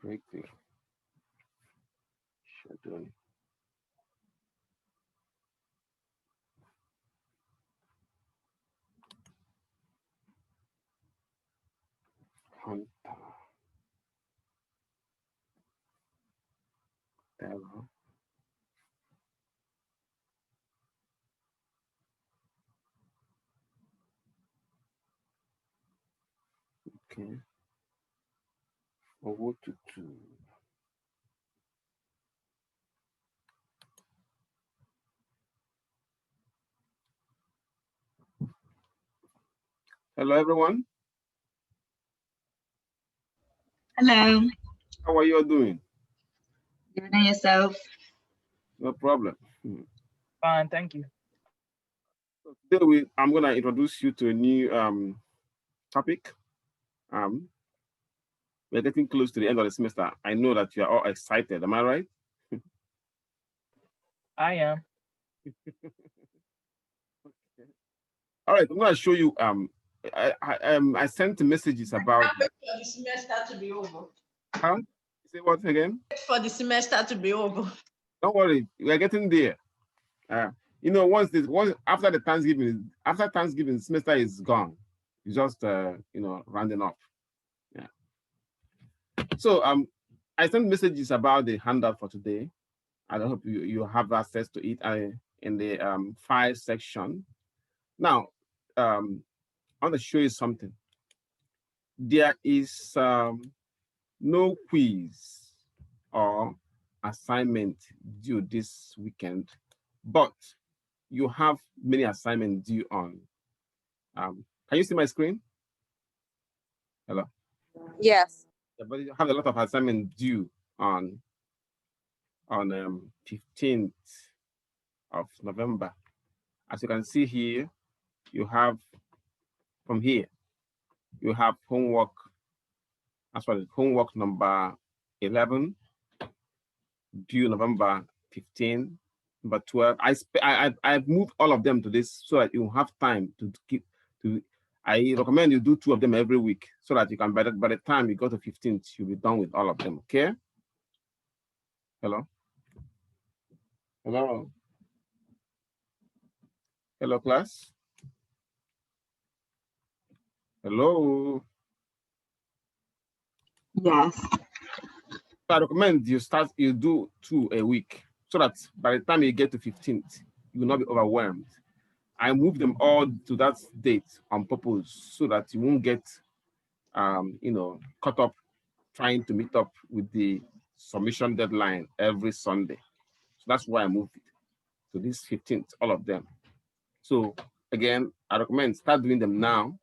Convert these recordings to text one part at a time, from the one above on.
Break the schedule. Hunter. Devil. Okay. Over to 2. Hello, everyone. Hello. How are you all doing? Good, and yourself? No problem. Fine, thank you. So today I'm going to introduce you to a new topic. We're getting close to the end of the semester. I know that you are all excited. Am I right? I am. Okay. All right, I'm going to show you. I sent messages about. Wait for the semester to be over. Huh? Say what again? Wait for the semester to be over. Don't worry, we are getting there. You know, once after Thanksgiving, semester is gone. It's just you know, rounding off. Yeah. So I sent messages about the handout for today. I hope you have access to it in the file section. Now, I want to show you something. There is no quiz or assignment due this weekend, but you have many assignments due on. Can you see my screen? Hello? Yes. Yeah, but you have a lot of assignments due on 15th of November. As you can see here, you have from here, you have homework, as well as homework number 11, due November 15, number 12. I've moved all of them to this so that you have time to keep to. I recommend you do 2 of them every week so that you can, by the time you go to 15th, you'll be done with all of them, okay? Hello? Hello? Hello, class? Hello? Yes. I recommend you do 2 a week so that by the time you get to 15th, you will not be overwhelmed. I move them all to that date on purpose so that you won't get, you know, caught up trying to meet up with the submission deadline every Sunday. So that's why I moved it to this 15th, all of them. So again, I recommend start doing them now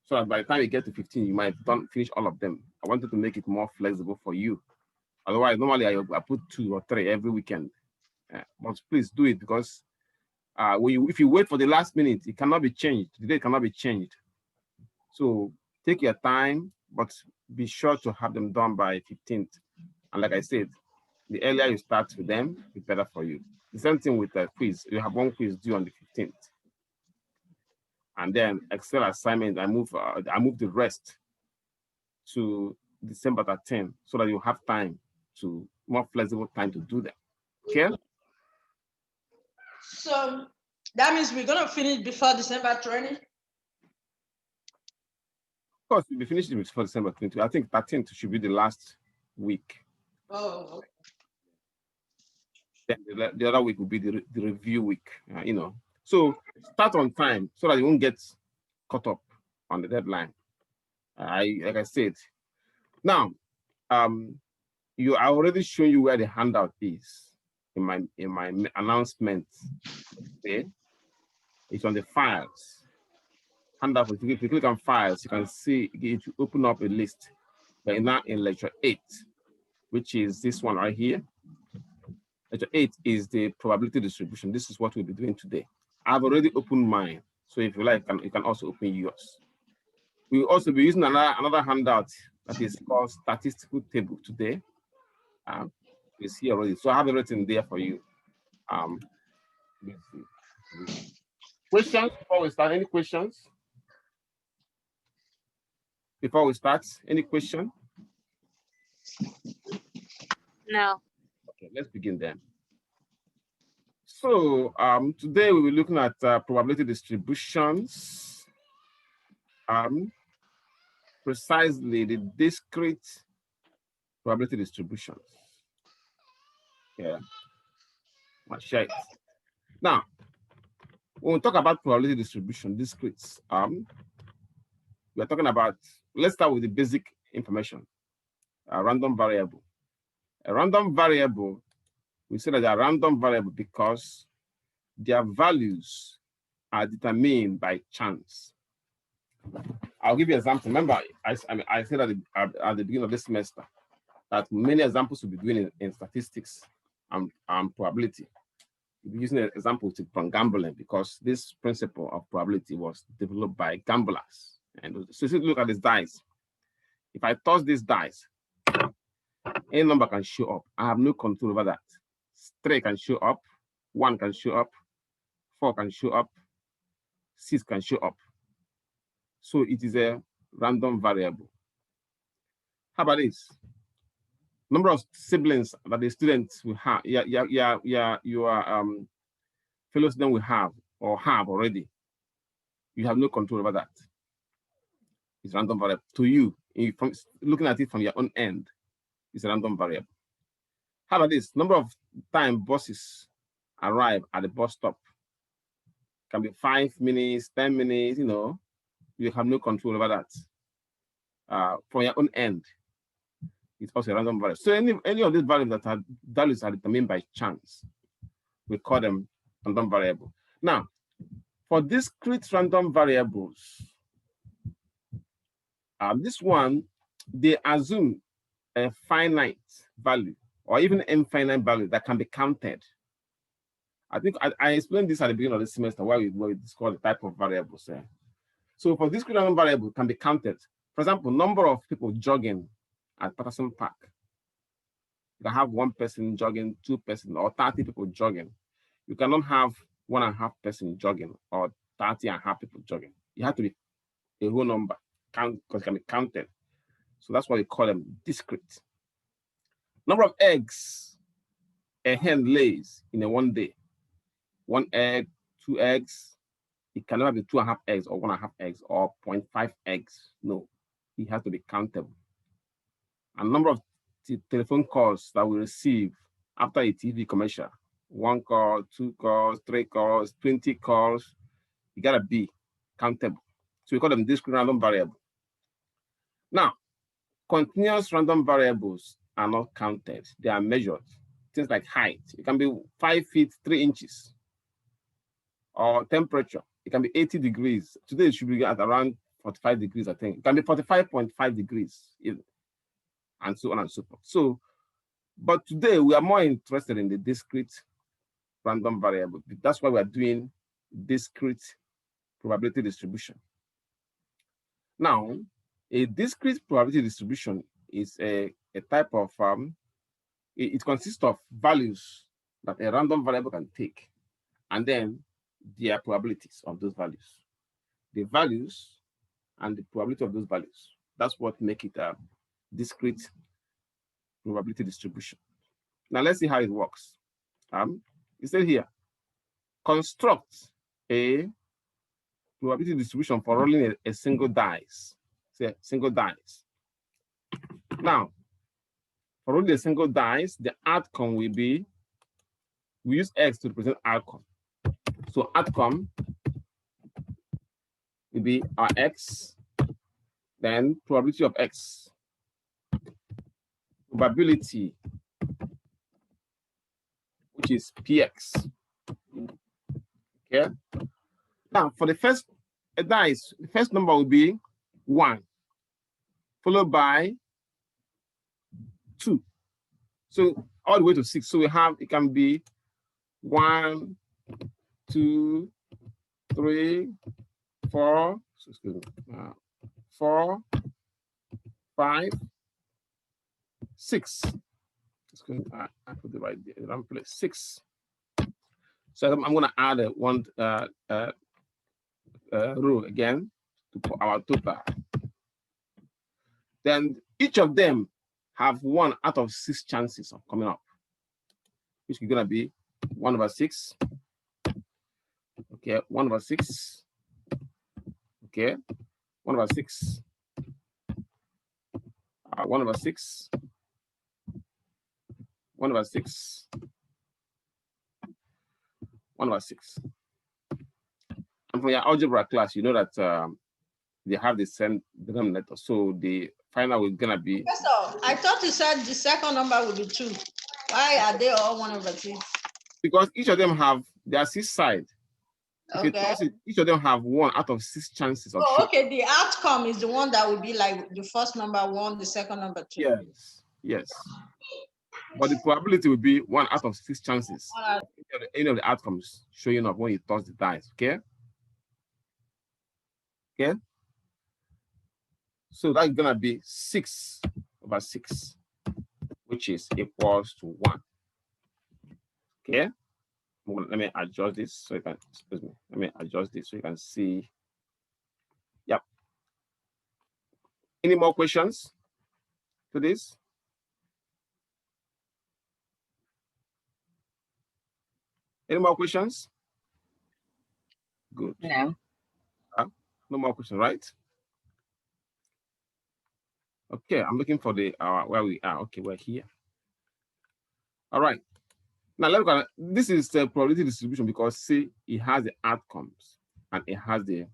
so that by the time you get to 15, you might finish all of them. I wanted to make it more flexible for you. Otherwise, normally I put 2 or 3 every weekend. But please do it because if you wait for the last minute, it cannot be changed. The date cannot be changed. So take your time, but be sure to have them done by 15th. And like I said, the earlier you start with them, the better for you. The same thing with the quiz. You have 1 quiz due on the 15th. And then Excel assignment, I move the rest to December 13 so that you have time to more flexible time to do that. Okay? So that means we're gonna finish before December 20. Of course, we'll be finishing before December 20. I think 13th should be the last week. Oh, okay. Then the other week will be the review week, you know. So start on time so that you won't get caught up on the deadline. Like I said. Now, I already shown you where the handout is in my announcement. Okay? It's on the files. Handout. If you click on files, you can see it will open up a list. We're now in lecture 8, which is this one right here. Lecture 8 is the probability distribution. This is what we'll be doing today. I've already opened mine, so if you like, you can also open yours. We'll also be using another handout that is called statistical table today. It's here already, so I have everything there for you. Questions before we start? Any questions? Before we start, any question? No. Okay, let's begin then. So today we will be looking at probability distributions, precisely the discrete probability distributions. Yeah, I'll share it. Now, when we talk about probability distribution, discrete, we are talking about, let's start with the basic information, a random variable. A random variable, we say that they are random variable because their values are determined by chance. I'll give you an example. Remember, I said at the beginning of this semester that many examples will be doing in statistics and probability. We'll be using an example from gambling because this principle of probability was developed by gamblers. And so if you look at this dice, if I toss this dice, any number can show up. I have no control over that. 3 can show up, 1 can show up, 4 can show up, 6 can show up. So it is a random variable. How about this? Number of siblings that the students will have, your fellow student will have or have already. You have no control over that. It's random variable to you. From looking at it from your own end, it's a random variable. How about this? Number of time buses arrive at the bus stop. Can be 5 minutes, 10 minutes, you have no control over that. From your own end, it's also a random variable. So any of these values are determined by chance. We call them random variable. Now, for discrete random variables, this one, they assume a finite value or even infinite value that can be counted. I think I explained this at the beginning of the semester why we discuss the type of variables. So for discrete random variable can be counted. For example, number of people jogging at Patterson Park. You can have 1 person jogging, 2 person, or 30 people jogging. You cannot have 1.5 person jogging or 30.5 people jogging. You have to be a whole number, count because it can be counted. So that's why we call them discrete. Number of eggs a hen lays in a one day. 1 egg, 2 eggs. It can never be 2.5 eggs or 1.5 eggs or 0.5 eggs. No, it has to be countable. And number of telephone calls that we receive after a TV commercial. 1 call, 2 calls, 3 calls, 20 calls. You gotta be countable. So we call them discrete random variable. Now, continuous random variables are not counted. They are measured. Things like height. It can be 5 feet, 3 inches. Or temperature. It can be 80 degrees. Today it should be at around 45 degrees, I think. It can be 45.5 degrees. And so on and so forth. So, but today we are more interested in the discrete random variable. That's why we are doing discrete probability distribution. Now, a discrete probability distribution is a type of, it consists of values that a random variable can take, and then their probabilities of those values. The values and the probability of those values. That's what makes it a discrete probability distribution. Now let's see how it works. It says here, construct a probability distribution for rolling a single dice. Say single dice. Now, for rolling a single dice, the outcome will be, we use X to represent outcome. So outcome will be our X, then probability of X. Probability, which is PX. Okay. Now, for the first dice, the first number will be 1, followed by 2. So all the way to 6. So we have, it can be 1, 2, 3, 4, excuse me, 4, 5, 6. Excuse me, I put the right place. 6. So I'm going to add one row again to our total. Then each of them have 1 out of 6 chances of coming up, which is gonna be 1/6. Okay, 1/6. Okay, 1/6. 1/6. 1/6. 1/6. And for your algebra class, you know that they have the same denominator. So the final is gonna be. Professor, I thought you said the second number would be 2. Why are they all 1/6? Because each of them have their 6 side. Okay. Each of them have 1 out of 6 chances of Oh, showing. okay. The outcome is the one that will be like the first number 1, the second number 2. Yes, yes. But the probability will be 1 out of 6 chances. Any of the outcomes showing up when you toss the dice. Okay. Okay. So that's gonna be 6/6, which is equals to 1. Okay. Let me adjust this so you can, excuse me. Let me adjust this so you can see. Yep. Any more questions to this? Any more questions? Good. No. No more questions, right? Okay, I'm looking for the where we are. Okay, we're here. All right. Now let's look at this is the probability distribution because see it has the outcomes and it has the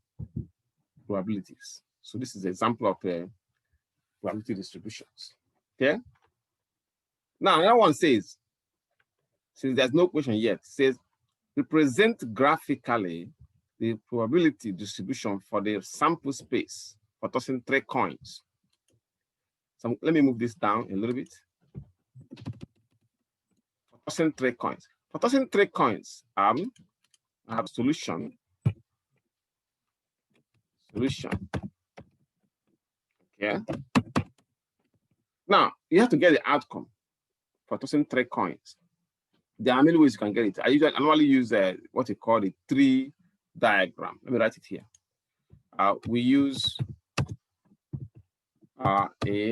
probabilities. So this is an example of probability distributions. Okay. Now another one says, since there's no question yet, says represent graphically the probability distribution for the sample space for tossing 3 coins. So let me move this down a little bit. For tossing 3 coins. For tossing 3 coins, I have solution. Okay. Now you have to get the outcome for tossing 3 coins. There are many ways you can get it. I normally use what you call the tree diagram. Let me write it here. We use a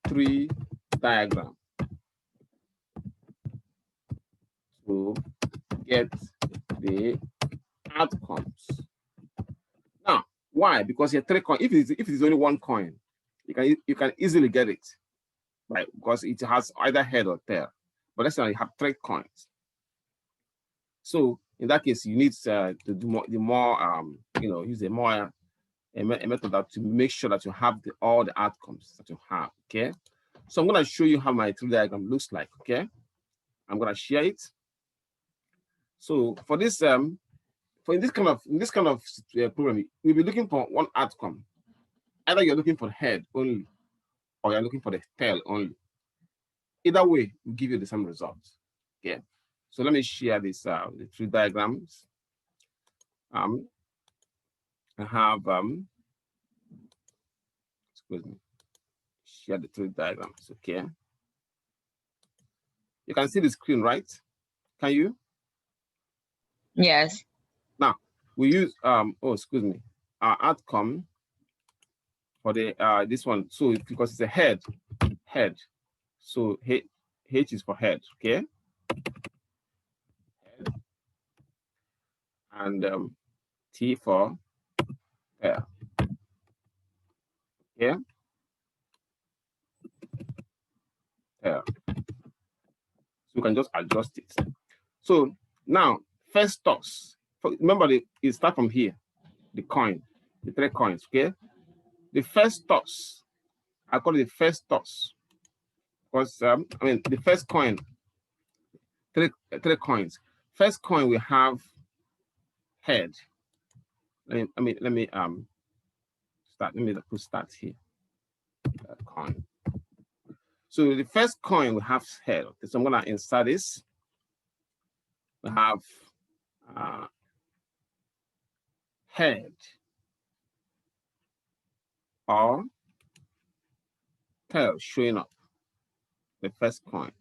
tree diagram to get the outcomes. Now, why? Because you have 3 coins. If it is only 1 coin, you can easily get it, right? Because it has either head or tail. But let's say you have 3 coins. So in that case, you need to do more, use a method that to make sure that you have all the outcomes that you have. Okay. So I'm going to show you how my tree diagram looks like. Okay. I'm going to share it. So for this, in this kind of problem, we'll be looking for one outcome. Either you're looking for the head only, or you're looking for the tail only. Either way, will give you the same results. Okay. So let me share this the 3 diagrams. I have excuse me. Share the 3 diagrams. Okay. You can see the screen, right? Can you? Yes. Now we use excuse me, our outcome for the this one. So because it's a head, so H is for head, okay? Head. And T for tail. Okay. Tail. So you can just adjust it. So now first toss. Remember it starts from here, the coin, the 3 coins, okay? The first toss, I call it the first toss. Because the first coin, 3 coins. First coin we have head. Let me start. Let me put start here. Coin. So the first coin we have head. Okay, so I'm gonna insert this. We have head or tail showing up. The first coin.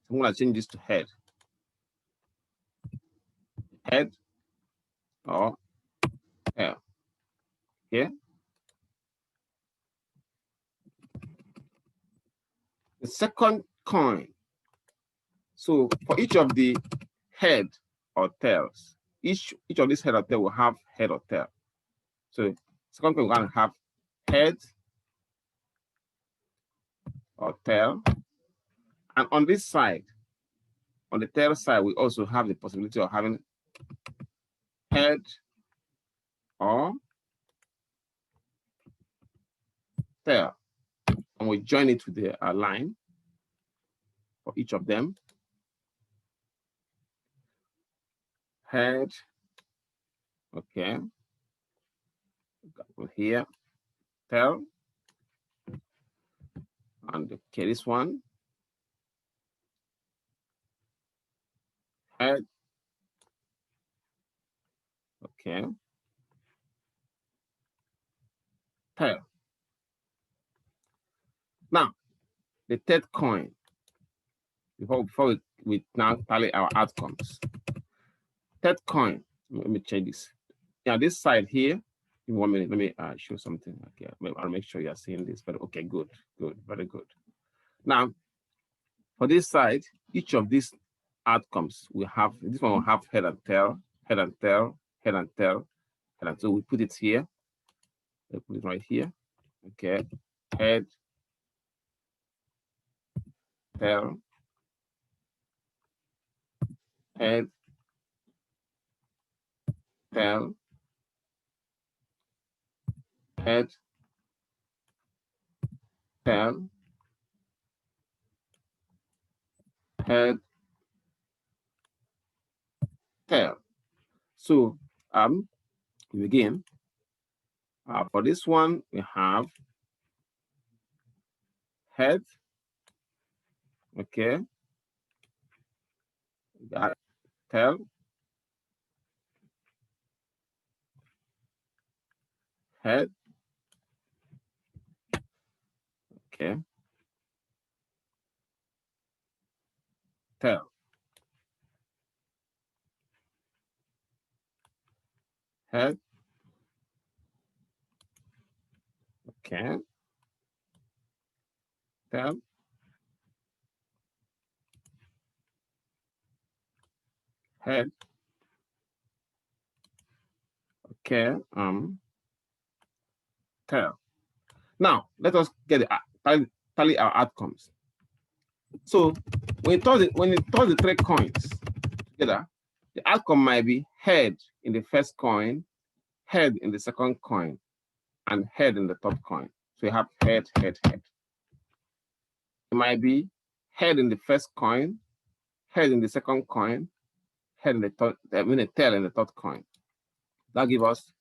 So I'm gonna change this to head. Head or tail. Okay. the second coin. So for each of the head or tails, each of these head or tail will have head or tail. So second coin, we're going to have head or tail. And on this side, on the tail side, we also have the possibility of having head or tail. And we join it with the line for each of them. Head, okay. Got one here, tail. And okay, this one, head, okay, tail. Now, the third coin, before we now tally our outcomes. Third coin, let me change this. Now, this side here, in 1 minute, let me show something. Okay, I'll make sure you're seeing this. But okay, good, very good. Now, for this side, each of these outcomes we have, this one will have head and tail, head and tail, head and tail, head and tail. So we put it here. We put it right here. Okay, head, tail, head, tail, head, tail, head, tail. So again, for this one we have head, okay, got tail, head, okay, tail, head, okay, tail, head, okay, tail. Now let us get the tally our outcomes. So when you toss the 3 coins together, the outcome might be head in the first coin, head in the second coin, and head in the third coin. So you have head, head, head. It might be head in the first coin, head in the second coin, head in the third, tail in the third coin. That gives us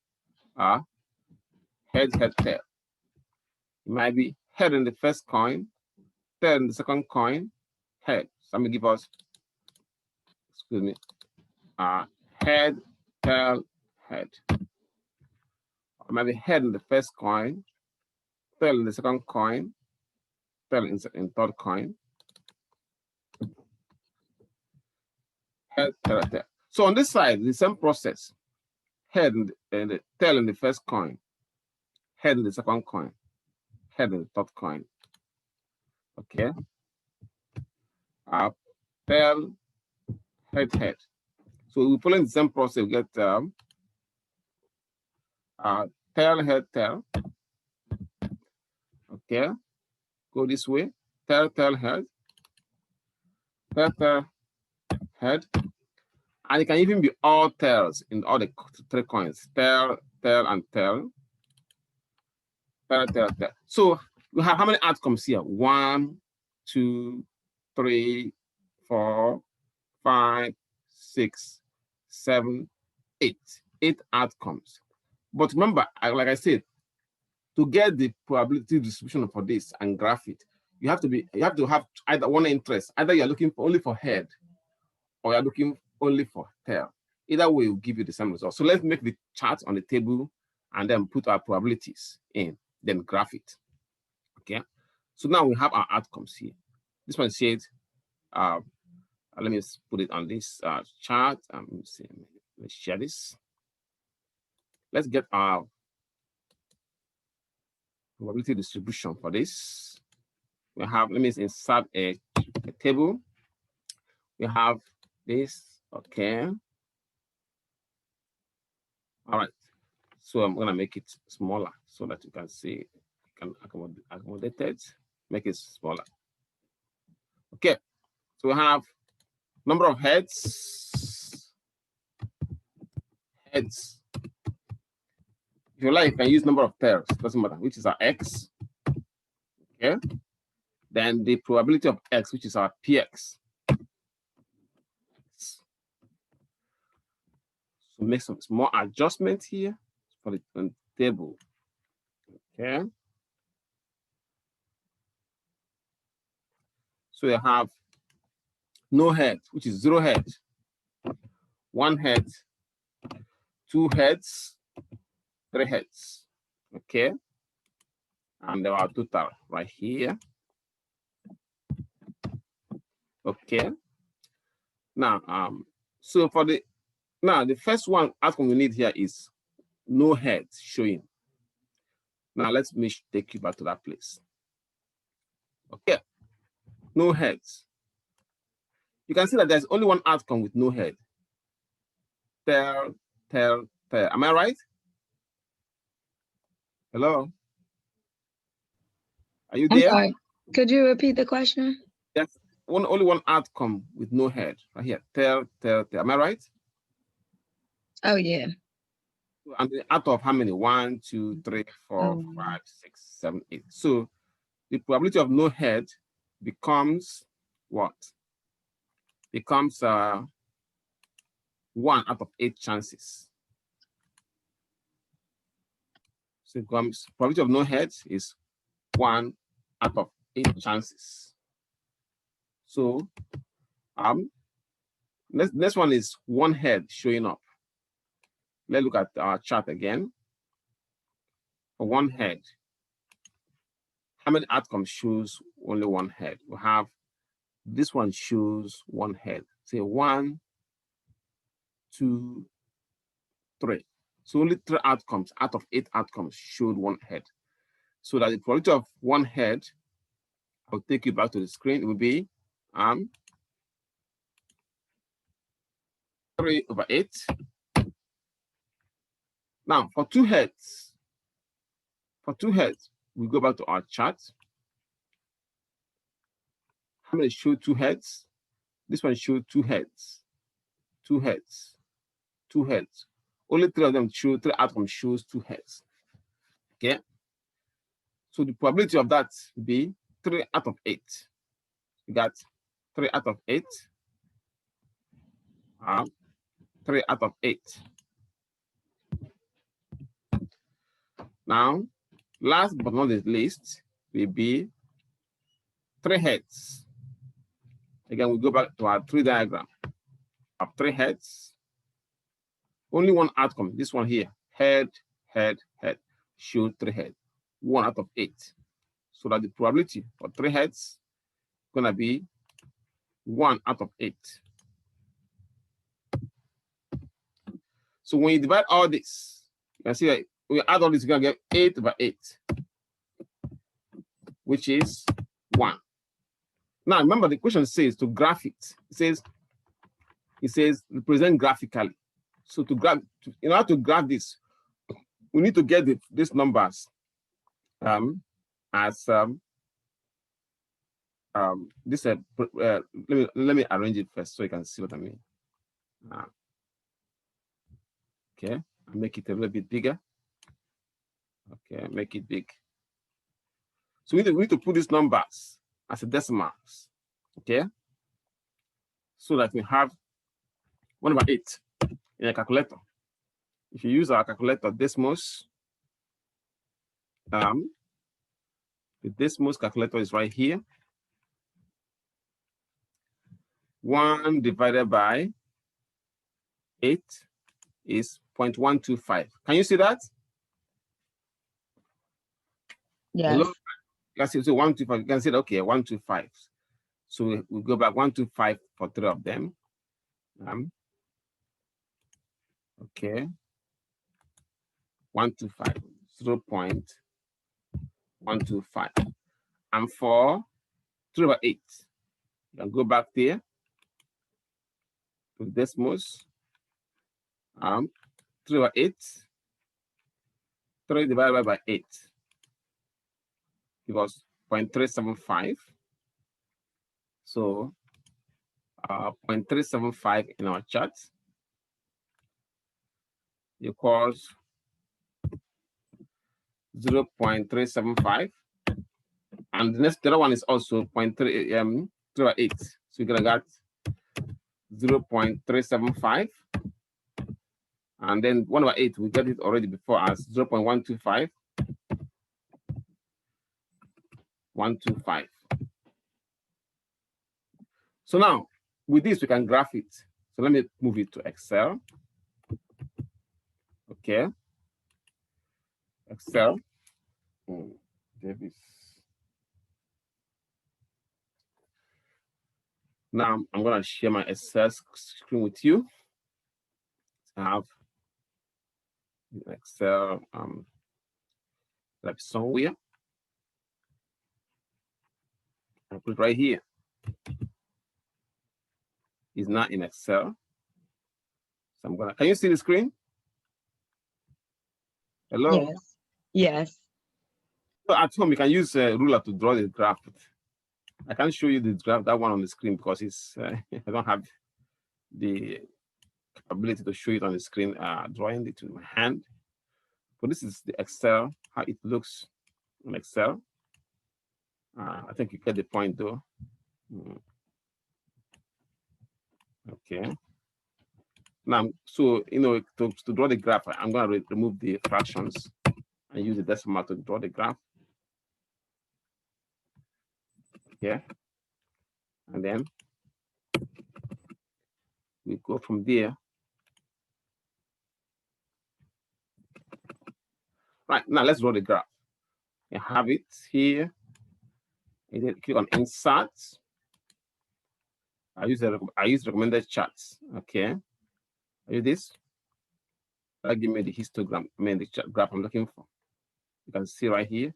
head, head, tail. It might be head in the first coin, tail in the second coin, head. So let me give us, excuse me, head, tail, head. Or maybe head in the first coin, tail in the second coin, tail in third coin, head, tail, tail. So on this side, the same process. Head and the tail in the first coin, head in the second coin, head in the third coin. Okay. Tail, head, head. So we follow the same process. We get tail, head, tail. Okay. Go this way. Tail, tail, head. Tail, tail, head. And it can even be all tails in all the 3 coins. Tail, tail, and tail. Tail, tail, tail. So we have how many outcomes here? 1, 2, 3, 4, 5, 6, 7, 8. 8 outcomes. But remember, like I said, to get the probability distribution for this and graph it, you have to have either one interest. Either you're looking only for head, or you're looking only for tail. Either way will give you the same result. So let's make the chart on the table and then put our probabilities in, then graph it. Okay. So now we have our outcomes here. This one says, let me put it on this chart. Let's share this. Let's get our probability distribution for this. we have, let me insert a table. We have this, okay. All right, so I'm gonna make it smaller so that you can see, you can accommodate it, make it smaller. Okay, so we have number of heads. Heads. If you like, you can use number of pairs, doesn't matter, which is our X. Okay, then the probability of X, which is our PX. So make some small adjustments here for the table. Okay. So you have no head, which is 0 head, 1 head, 2 heads, 3 heads. Okay. And our total right here. Okay. Now, so for the first one outcome we need here is no heads showing. Now let me take you back to that place. Okay, no heads. You can see that there's only one outcome with no head. Tail. Am I right? Hello? Are you I'm there? sorry. Could you repeat the question? That's only one outcome with no head. Right here. Tail. Am I right? Oh, yeah. And out of how many? 1, 2, 3, 4, 5, 6, 7, 8. So the probability of no head becomes what? Becomes 1 out of 8 chances. So it becomes probability of no head is 1 out of 8 chances. So next one is 1 head showing up. Let's look at our chart again. For 1 head, how many outcomes shows only 1 head? We have this one shows 1 head. Say 1, 2, 3. So only 3 outcomes out of 8 outcomes showed 1 head. So that the probability of 1 head, I'll take you back to the screen, it will be 3/8. Now for 2 heads, we go back to our chart. How many show 2 heads? This one showed 2 heads, 2 heads, 2 heads. Only 3 of them show, 3 outcomes shows 2 heads. Okay. So the probability of that would be 3 out of 8. We got 3 out of 8. 3 out of 8. Now, last but not the least, will be 3 heads. Again, we go back to our tree diagram of 3 heads. Only 1 outcome. This one here, head, show 3 heads. 1 out of 8. So that the probability for 3 heads is gonna be 1 out of 8. So when you divide all this, you can see that when you add all this, you're gonna get 8/8, which is 1. Now remember, the question says to graph it. It says represent graphically. So in order to graph this, we need to get these numbers as this. Let me arrange it first so you can see what I mean. Okay, I'll make it a little bit bigger. Okay, make it big. So we need to put these numbers as a decimals. Okay, so that we have 1/8 in a calculator. If you use our calculator Desmos, the Desmos calculator is right here. 1 divided by 8 is 0.125. Can you see that? Yes. Hello? You can see, so 125, you can see that, okay, 125. So we go back 125 for 3 of them. Okay. 125, 0.125. And for 3/8. You can go back there to decimals. 3/8. 3 divided by 8 give us 0.375. So 0.375 in our chart equals 0.375. And the other one is also 0.3/8. So you're gonna get 0.375. And then 1/8, we got it already before as 0.125. 125. So now with this, we can graph it. So let me move it to Excel. Okay. Excel. Davis. Now I'm gonna share my Excel screen with you. I have Excel like somewhere. I put it right here. It's not in Excel. So I'm gonna, can you see the screen? Hello? Yes. Yes. So at home, you can use a ruler to draw the graph. I can't show you the graph, that one on the screen, because it's I don't have the ability to show it on the screen, drawing it with my hand. But this is the Excel, how it looks in Excel. I think you get the point though. Okay. Now, so, you know, to draw the graph, I'm going to remove the fractions and use the decimal to draw the graph. Okay. And then we go from there. Right, now let's draw the graph. You have it here. And then click on Insert. I use recommended charts. Okay. I use this. That'll give me the histogram, I mean the graph I'm looking for. You can see right here.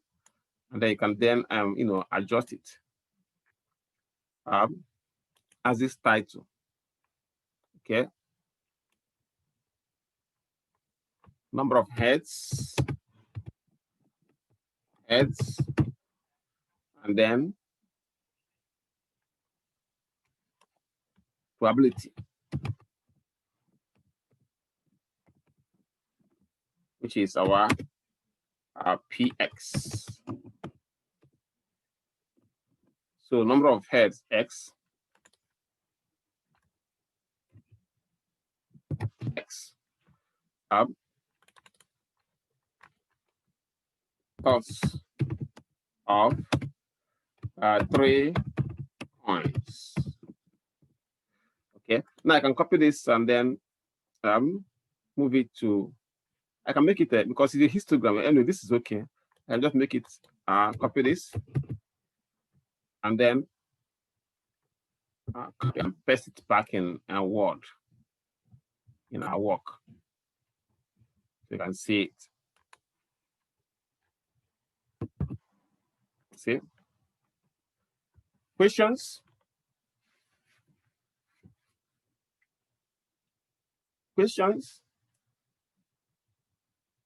And then you can then you know, adjust it as this title. Okay. Number of heads, and then probability, which is our PX. So number of heads, X, cost of 3 coins. Okay, now I can copy this and then move it to, I can make it because it's a histogram. Anyway, this is okay. I can just make it copy this and then copy and paste it back in Word in our work. So you can see it. See? Questions? Questions?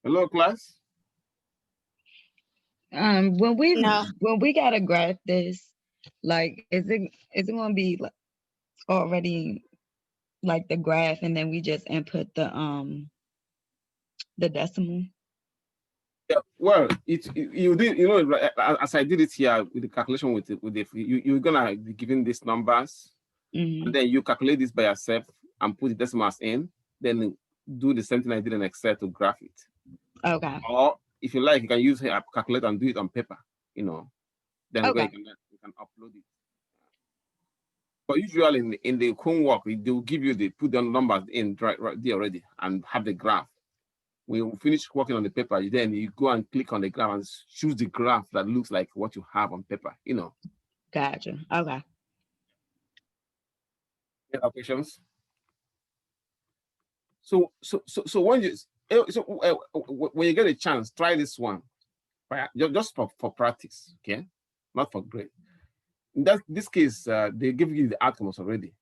Hello, class? When we No. gotta graph this, like, is it gonna be like already like the graph, and then we just input the decimal? Yeah, well, you did, you know, as I did it here with the calculation with the you're gonna be given these numbers, and then you calculate this by yourself and put the decimals in, then do the same thing I did in Excel to graph it. Okay. Or if you like, you can use a calculator and do it on paper, you know. Then Okay. you can upload it. But usually in the homework, they will give you the put the numbers in right there already and have the graph. When you finish working on the paper, then you go and click on the graph and choose the graph that looks like what you have on paper, you know. Gotcha. Okay. Any questions? So when you when you get a chance, try this one, right? Just for practice, okay? Not for grade. In this case, they give you the outcomes already.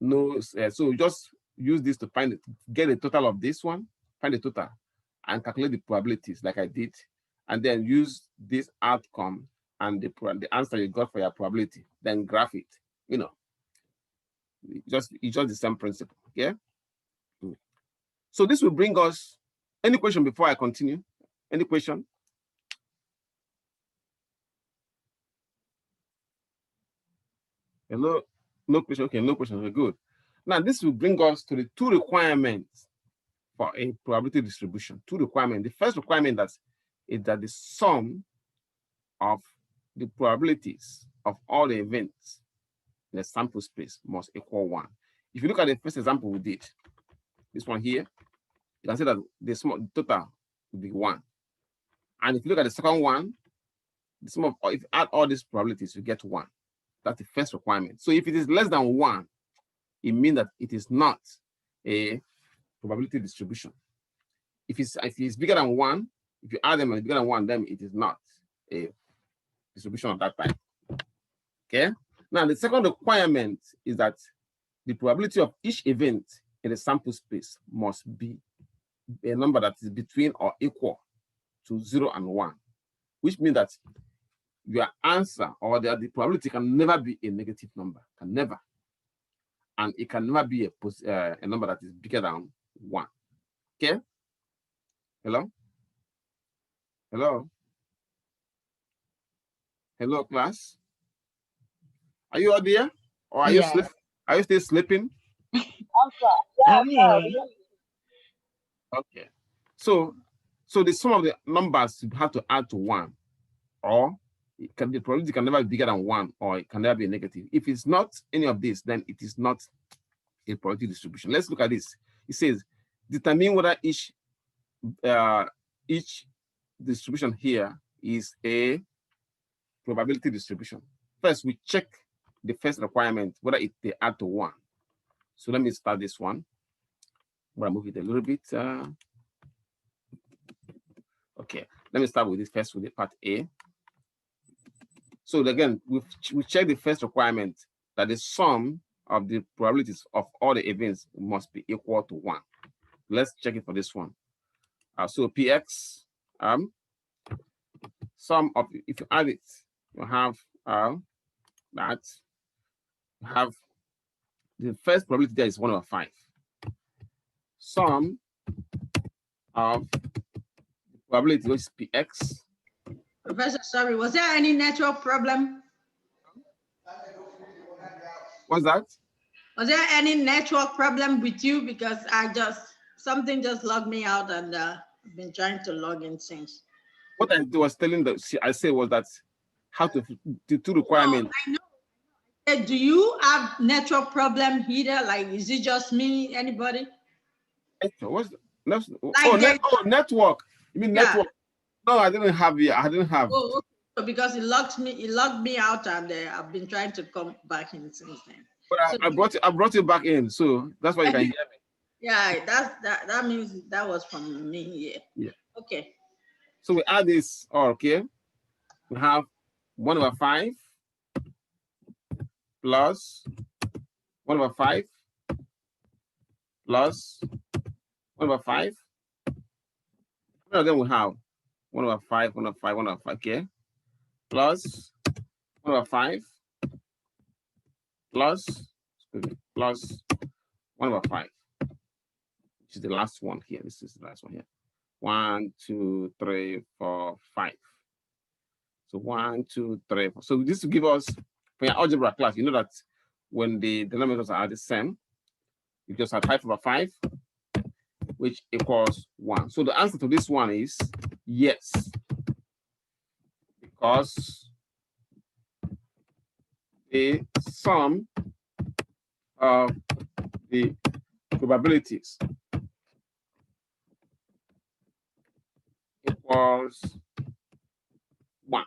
No, so just use this to find it, get a total of this one, find the total, and calculate the probabilities like I did, and then use this outcome and the answer you got for your probability, then graph it. You know, it's just the same principle. Yeah. So this will bring us. Any question before I continue? Any question? Hello? No question. Okay, no question. Okay, good. Now this will bring us to the two requirements for a probability distribution. Two requirements. The first requirement is that the sum of the probabilities of all the events in the sample space must equal 1. If you look at the first example we did, this one here, you can see that the total will be 1. And if you look at the second one, the sum of, if you add all these probabilities, you get 1. That's the first requirement. So if it is less than 1, it means that it is not a probability distribution. If it's bigger than 1, if you add them and bigger than 1, then it is not a distribution of that type. Okay. Now the second requirement is that the probability of each event in the sample space must be a number that is between or equal to 0 and 1, which means that your answer or the probability can never be a negative number, can never, and it can never be a number that is bigger than 1. Okay. Hello. Hello. Hello, class. Are you all there? Or are you sleeping? Are you still sleeping? I'm here. Okay. So the sum of the numbers you have to add to 1, or the probability can never be bigger than 1, or it can never be a negative. If it's not any of this, then it is not a probability distribution. Let's look at this. It says determine whether each distribution here is a probability distribution. First, we check the first requirement, whether they add to 1. So let me start this one. I'm gonna move it a little bit. Okay, let me start with this first, with the part A. So again, we check the first requirement, that the sum of the probabilities of all the events must be equal to 1. Let's check it for this one. So Px, sum of, if you add it, you have that you have the first probability there is 1/5. Sum of the probability, which is Px. Professor, sorry, was there any network problem? What's that? Was there any network problem with you? Because something just logged me out, and I've been trying to log in since. What I was telling I said was that how to the two requirements. No, I know. Do you have network problem here? Like, is it just me? Anybody? What's network. You mean network? No, I didn't have it. I didn't have. Oh, okay. So because it logged me out, and I've been trying to come back in since then. But so I brought you back in, so that's why you can hear me. Yeah, that means that was from me. Yeah. Okay. So we add this. Okay. We have 1/5 plus 1/5 plus 1/5. And then we have 1/5, 1/5, 1/5. Okay. Plus 1/5 plus 1/5, which is the last one here. This is the last one here. 1, 2, 3, 4, 5. So 1, 2, 3, 4. So this will give us, for your algebra class, you know that when the denominators are the same, you just have 5/5, which equals 1. So the answer to this one is yes, because the sum of the probabilities equals 1.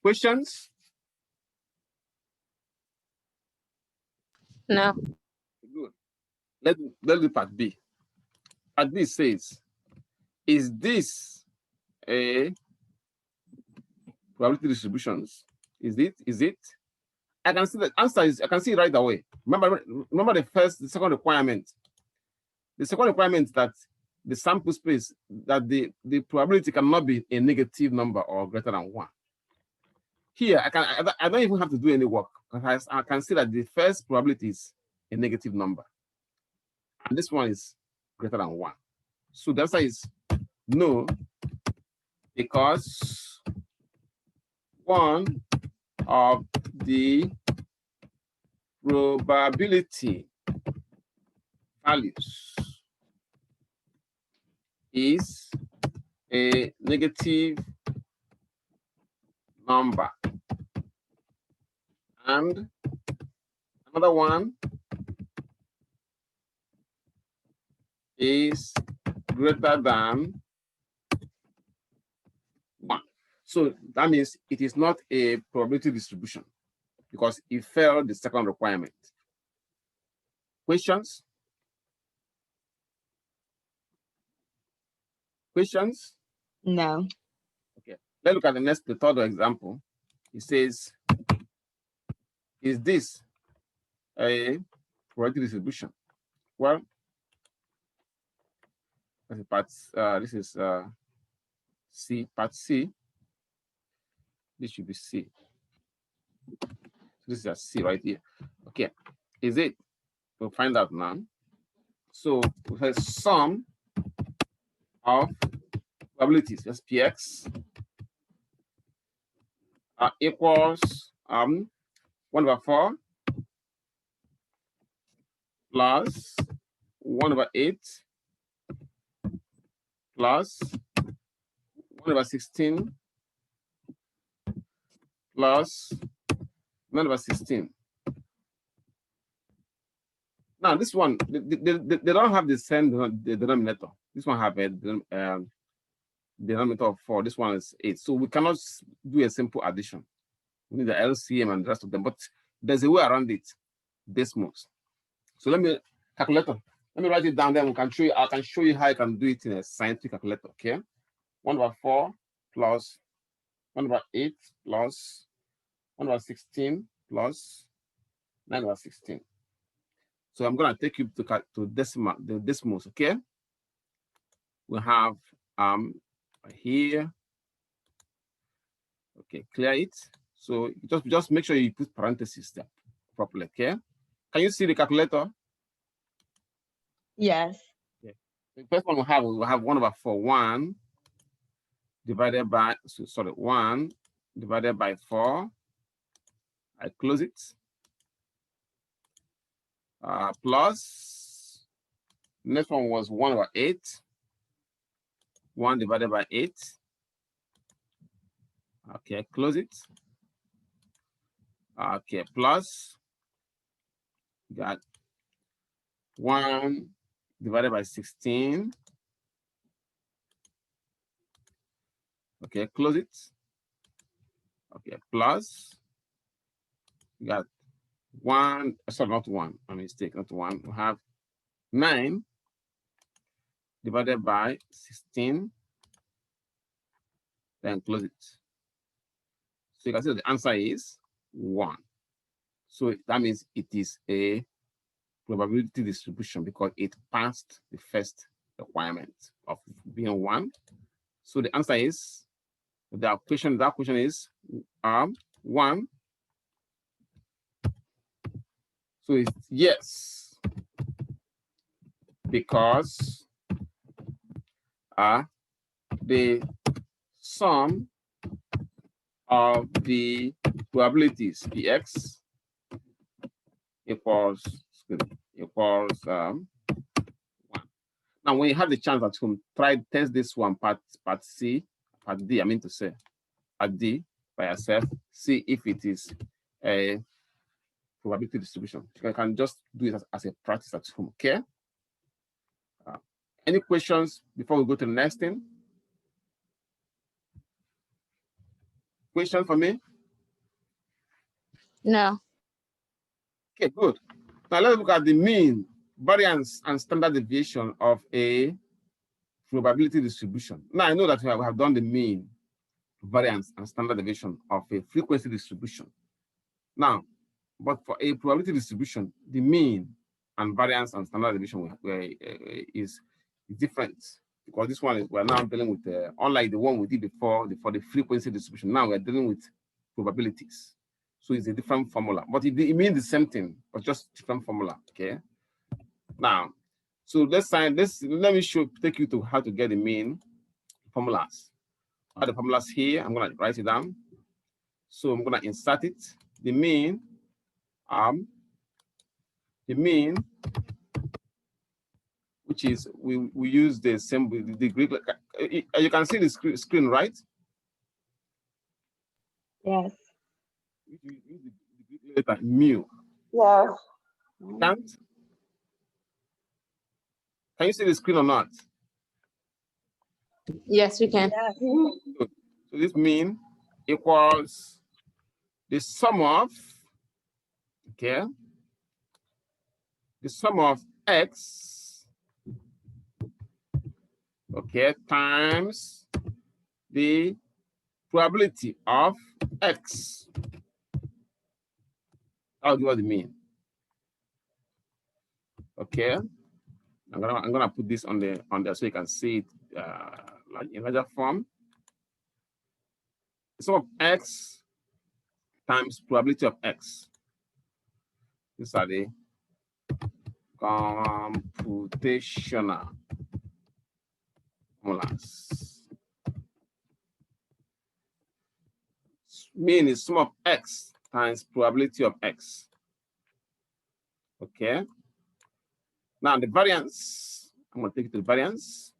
Questions? No. Good. Let's do part B. Part B says, is this a probability distributions? Is it? I can see the answer is, I can see it right away. Remember the second requirement. The second requirement is that the sample space, that the probability cannot be a negative number or greater than 1. Here, I don't even have to do any work, because I can see that the first probability is a negative number. And this one is greater than 1. So the answer is no, because one of the probability values is a negative number, and another one is greater than 1. So that means it is not a probability distribution, because it failed the second requirement. Questions? Questions? No. Okay. Let's look at the third example. It says, is this a probability distribution? Well, this is C, part C. This should be C. This is a C right here. Okay. Is it? We'll find out now. So we have sum of probabilities, that's Px, equals 1/4 plus 1/8 plus 1/16 plus 1/16. Now this one, they don't have the same denominator. This one have a denominator of 4. This one is 8. So we cannot do a simple addition. We need the LCM and the rest of them. But there's a way around it. Decimals. So let me write it down. Then we can show you. I can show you how I can do it in a scientific calculator. Okay, 1/4 plus 1/8 plus 1/16 plus 9/16. So I'm gonna take you to the decimals. Okay, we have here. Okay, clear it. So just make sure you put parentheses there properly. Okay, can you see the calculator? Yes. Okay. The first one we'll have 1/4. 1 divided by 1 divided by 4. I close it. Plus next one was 1/8. 1 divided by 8. Okay, close it. Okay, plus got 1 divided by 16. Okay, close it. Okay, plus we got 1, sorry, not 1, a mistake, not 1. We have 9 divided by 16, then close it. So you can see the answer is 1. So that means it is a probability distribution because it passed the first requirement of being 1. So the answer is, that question is 1. So it's yes, because the sum of the probabilities Px equals 1. Now, when you have the chance at home, test this one, part D, I mean to say, at D by yourself, see if it is a probability distribution. You can just do it as a practice at home, okay? Any questions before we go to the next thing? Question for me? No. Okay, good. Now let's look at the mean, variance, and standard deviation of a probability distribution. Now I know that we have done the mean, variance and standard deviation of a frequency distribution. Now, but for a probability distribution, the mean and variance and standard deviation is different, because this one is, we're now dealing with, unlike the one we did before, for the frequency distribution, now we're dealing with probabilities. So it's a different formula, but it means the same thing, but just different formula. Okay. Now, so let me take you to how to get the mean formulas. I have the formulas here. I'm going to write it down. So I'm going to insert it. The mean, which is we use the symbol, the Greek. You can see the screen, right? Yes. You use the Greek letter mu. Yes. Can you see the screen or not? Yes, we can. Yes. So this mean equals the sum of, okay, the sum of x, okay, times the probability of x. I'll give you the mean. Okay, I'm gonna put this on there so you can see it like in larger form. The sum of x times probability of x. These are the computational formulas. Mean is sum of x times probability of x. Okay. Now the variance, I'm going to take it to the variance.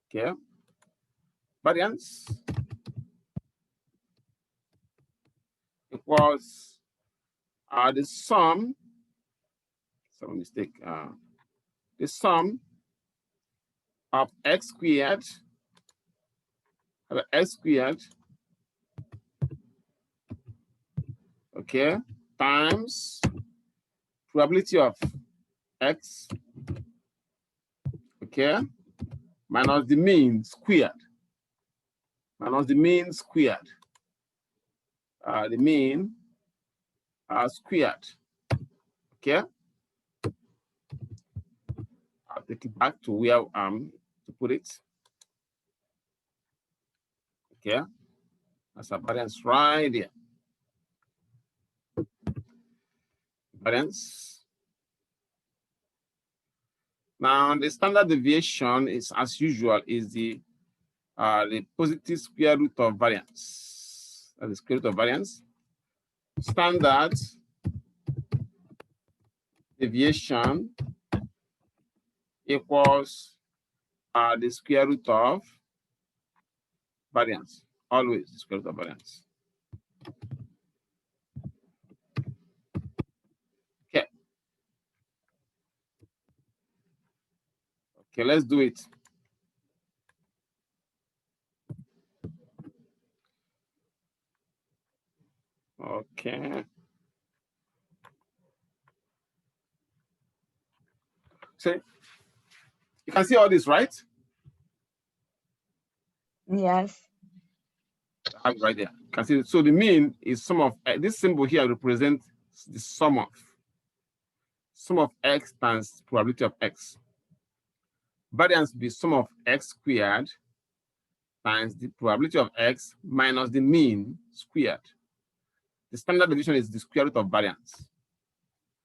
Okay. Variance equals the sum, some mistake, the sum of x squared, okay, times probability of x, okay, minus the mean squared. The mean squared. Squared. Okay. I'll take it back to where to put it. Okay. That's a variance right there. Variance. Now the standard deviation is, as usual, is the positive square root of variance. That's the square root of variance. Standard deviation equals the square root of variance. Always the square root of variance. Okay. Okay, let's do it. Okay. So you can see all this, right? Yes. I have it right there. You can see. So the mean is sum of this symbol here represents the sum of x times probability of x. Variance will be sum of x squared times the probability of x minus the mean squared. The standard deviation is the square root of variance.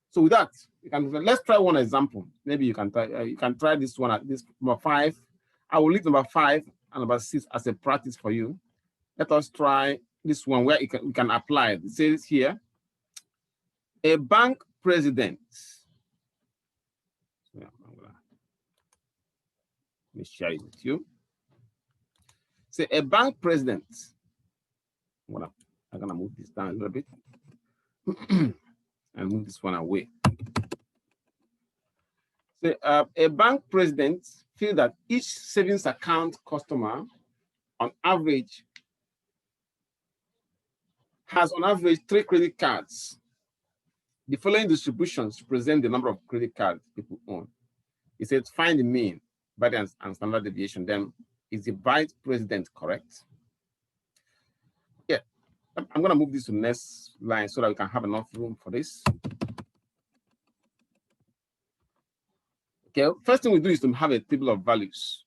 So with that, let's try one example. Maybe you can try this one at this number 5. I will leave number 5 and number 6 as a practice for you. Let us try this one where we can apply it. It says here, a bank president. Let me share it with you. Say a bank president. I'm gonna move this down a little bit and move this one away. Say a bank president feel that each savings account customer on average has on average 3 credit cards. The following distributions represent the number of credit cards people own. It says find the mean, variance, and standard deviation. Then Is the vice president correct? Yeah, I'm gonna move this to the next line so that we can have enough room for this. Okay, first thing we do is to have a table of values.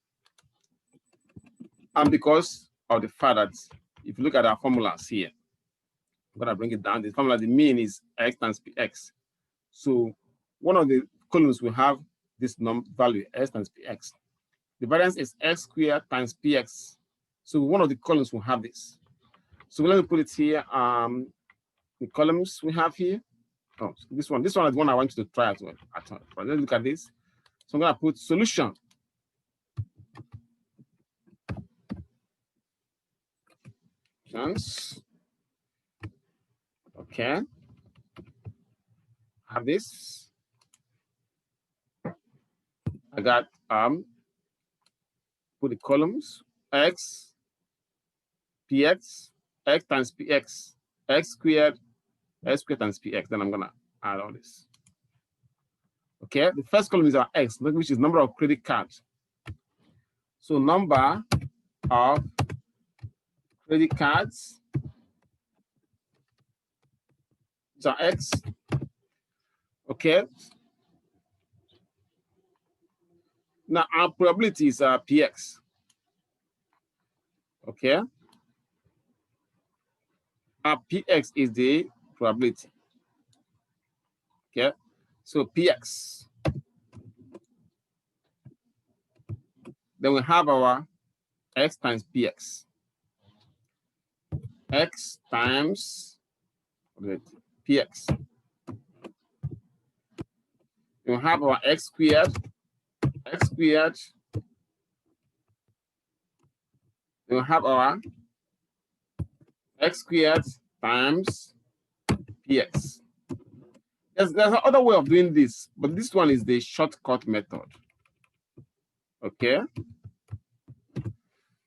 And because of the fact that if you look at our formulas here, I'm gonna bring it down. The formula, the mean is x times px. So one of the columns will have this value, s times px. The variance is x squared times px. So one of the columns will have this. So let me put it here. The columns we have here. Oh, this one is the one I want you to try as well. Let's look at this. So I'm gonna put solution. Okay. Have this. I got put the columns x px, x times px, x squared times px. Then I'm gonna add all this. Okay, the first column is our x, which is number of credit cards. So number of credit cards is our x. Okay. Now our probability is px. Okay. Our px is the probability. Okay. So px. Then we have our x times px. X times px. We have our x squared. We have our x squared times px. There's another way of doing this, but this one is the shortcut method. Okay.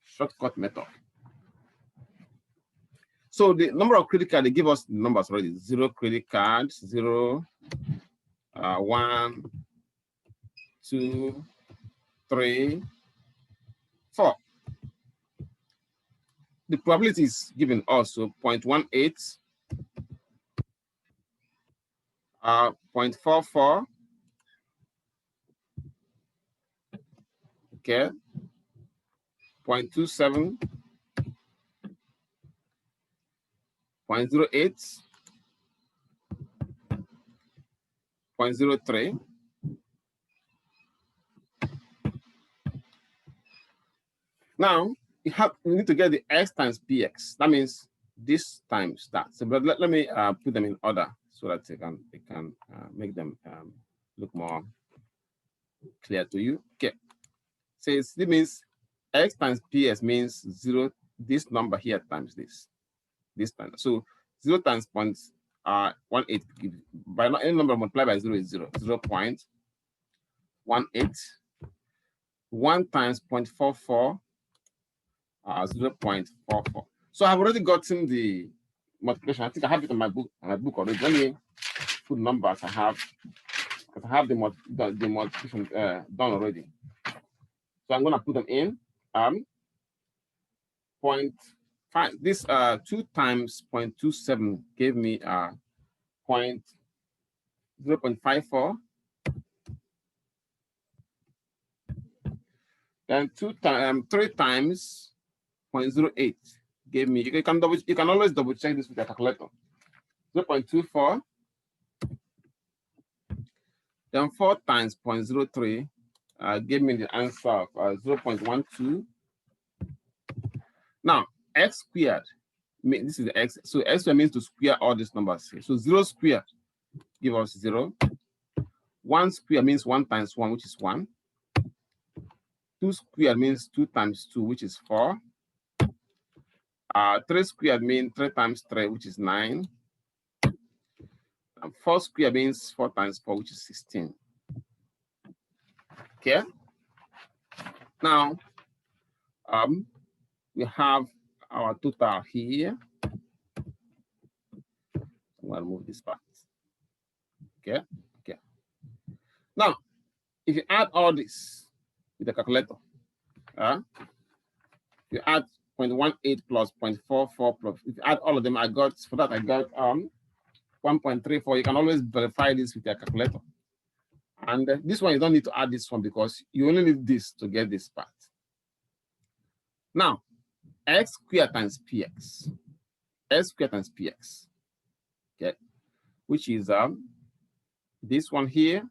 Shortcut method. So the number of credit cards, they give us the numbers already. 0 credit cards, 0, 1, 2, 3, 4. The probability is given also 0.18, 0.44, okay, 0.27, 0.08, 0.03. Now we need to get the x times px. That means this times that. So, but let me put them in order so that they can make them look more clear to you. Okay. So it means x times ps means 0. This number here times this time. So 0 times 0.18 by any number multiplied by 0 is 0. 0.18. 1 times 0.44. 0.44. So I've already gotten the multiplication. I think I have it on my book already. Let me put numbers I have, because I have the multiplication done already. So I'm gonna put them in. 0.5. This 2 times 0.27 gave me 0.54. Then 3 times 0.08 gave me. You can always double check this with your calculator. 0.24. Then 4 times 0.03 gave me the answer of 0.12. Now x squared. This is the x. So x squared means to square all these numbers here. So 0 squared give us 0. 1 squared means 1 times 1, which is 1. 2 squared means 2 times 2, which is 4. 3 squared means 3 times 3, which is 9. And 4 squared means 4 times 4, which is 16. Okay. Now, we have our total here. I'm going to move this back. Okay. Okay. Now, if you add all this with the calculator, You add 0.18 plus 0.44 plus, if you add all of them, I got 1.34. You can always verify this with your calculator. And this one, you don't need to add this one because you only need this to get this part. Now, x squared times px. X squared times px. Okay, which is this one here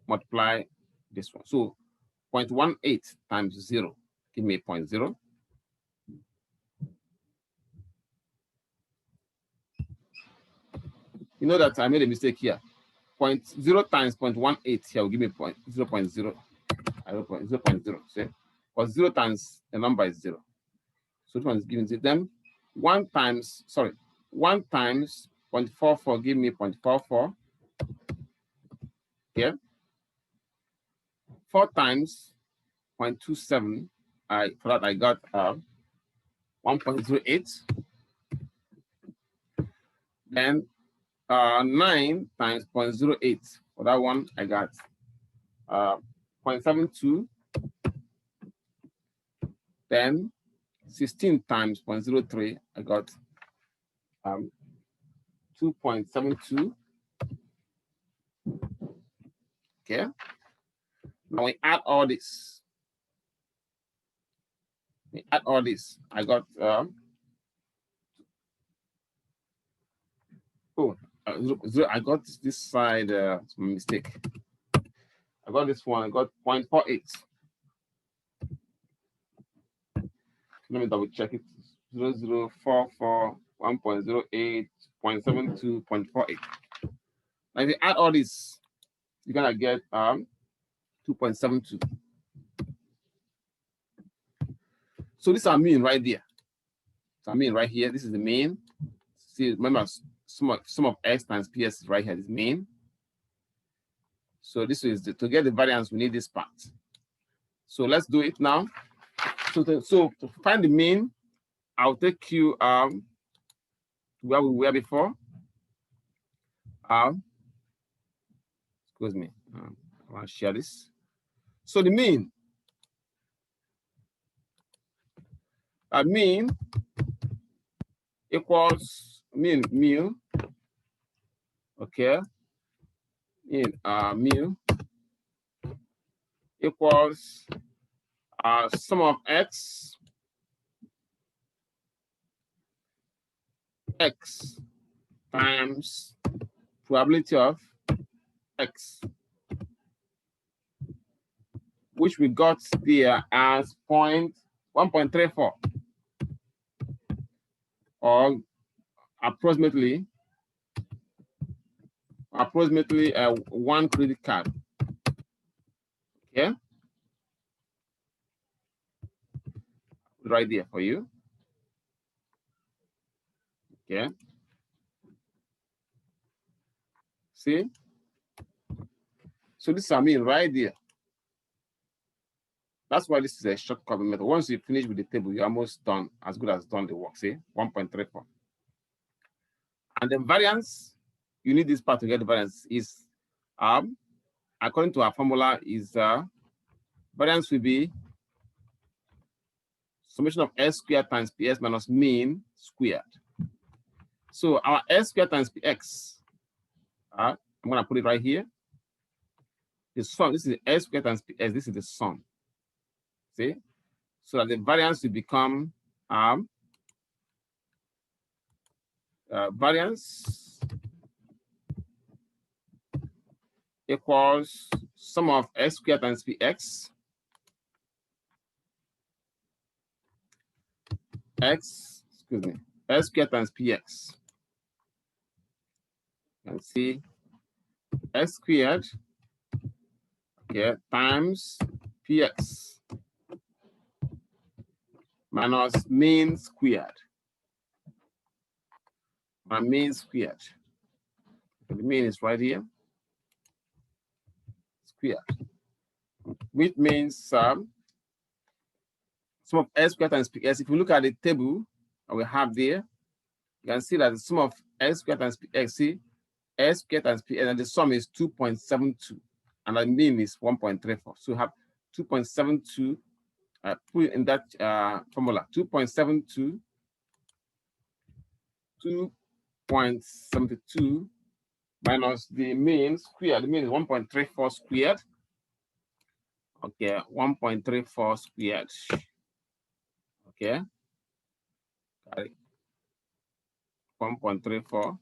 multiply this one. So 0.18 times 0, give me 0.0. You know that I made a mistake here. 0.0 times 0.18 here will give me 0.0. 0.0. See? Because 0 times the number is 0. So this one is given to them. 1 times 0.44 give me 0.44. Here. 4 times 0.27. For that I got 1.08. Then 9 times 0.08. For that one I got 0.72. Then 16 times 0.03, I got 2.72. Okay. Now we add all this. I got I got this side. It's my mistake. I got this one. I got 0.48. Let me double check it. 0044 1.08 0.72 0.48. Now if you add all this, you're gonna get 2.72. So this is our mean right there. So our mean right here. This is the mean. See, remember, sum of x times ps is right here. This mean. So this is to get the variance, we need this part. So let's do it now. So to find the mean, I'll take you to where we were before. Excuse me. I want to share this. So the mean. Mean equals mean mu. Okay. Mean mu equals sum of x times probability of x, which we got there as 1.34, or approximately 1 credit card. Okay, right there for you. Okay, see, so this is a mean right there. That's why this is a shortcut method. Once you finish with the table, you're almost done, as good as done the work. See, 1.34. And the variance, you need this part to get the variance, is according to our formula, is variance will be summation of s squared times ps minus mean squared. So our s squared times px, I'm going to put it right here. The sum, this is the s squared times ps, this is the sum. See? So that the variance will become variance equals sum of s squared times px s squared times px. And see s squared, okay, times px minus mean squared. My mean squared. The mean is right here. Squared. Which means sum of s squared times px. If you look at the table that we have there, you can see that the sum of s squared times px, see, s squared times px, and the sum is 2.72, and the mean is 1.34. So you have 2.72 put it in that formula, 2.72, 2.72 minus the mean squared. The mean is 1.34 squared. Okay, 1.34 squared. Okay, got it. 1.34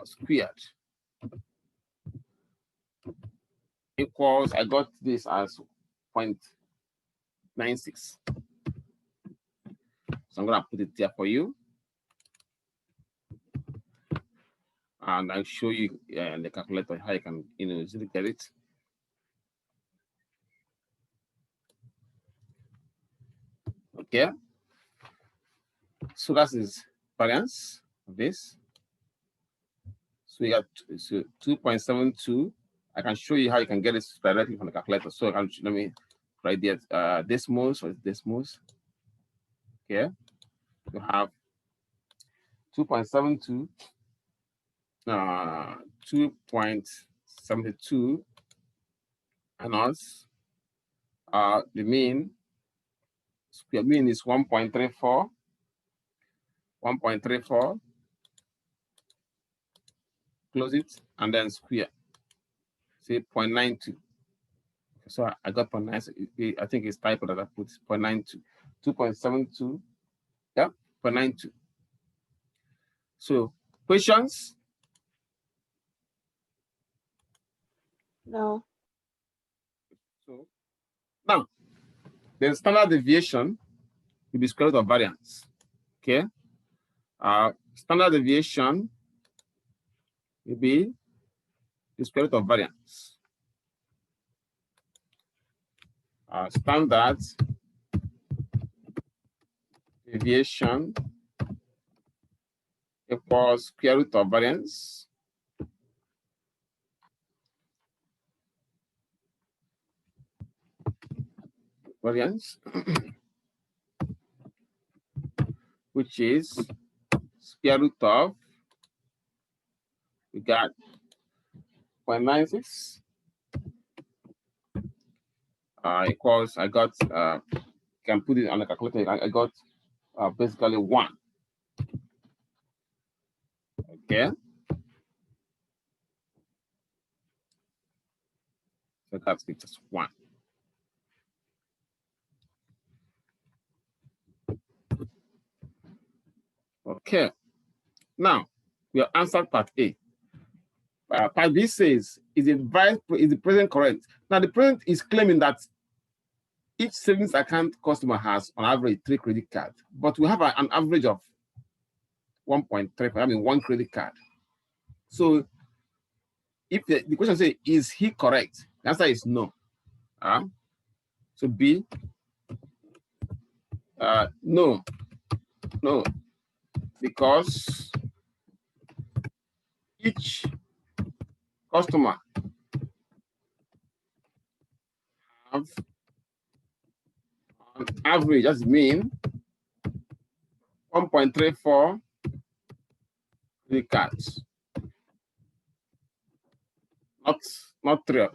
squared equals, I got this as 0.96. So I'm gonna put it there for you. And I'll show you in the calculator how you can, easily get it. Okay. So that is variance of this. So you got 2.72. I can show you how you can get it directly from the calculator. So let me write there decimals or decimals. Okay. You have 2.72, 2.72 minus the mean. Square mean is 1.34. 1.34. Close it and then square. Say 0.92. So I got 0.92. I think it's typo that I put 0.92. 2.72. Yeah, 0.92. So questions? No. So now the standard deviation will be square root of variance. Okay. Standard deviation will be the square root of variance. Standard deviation equals square root of variance. Variance, which is square root of, we got 0.96 equals, I got, can put it on the calculator, I got basically 1. Okay. So that's just 1. Okay. Now, we have answered part A. Part B says, is the present correct? Now, the present is claiming that each savings account customer has on average 3 credit cards, but we have an average of 1.35, I mean 1 credit card. So if the question says, is he correct? The answer is no. So B, no, because each customer have on average, that's mean 1.34 credit cards. Not three,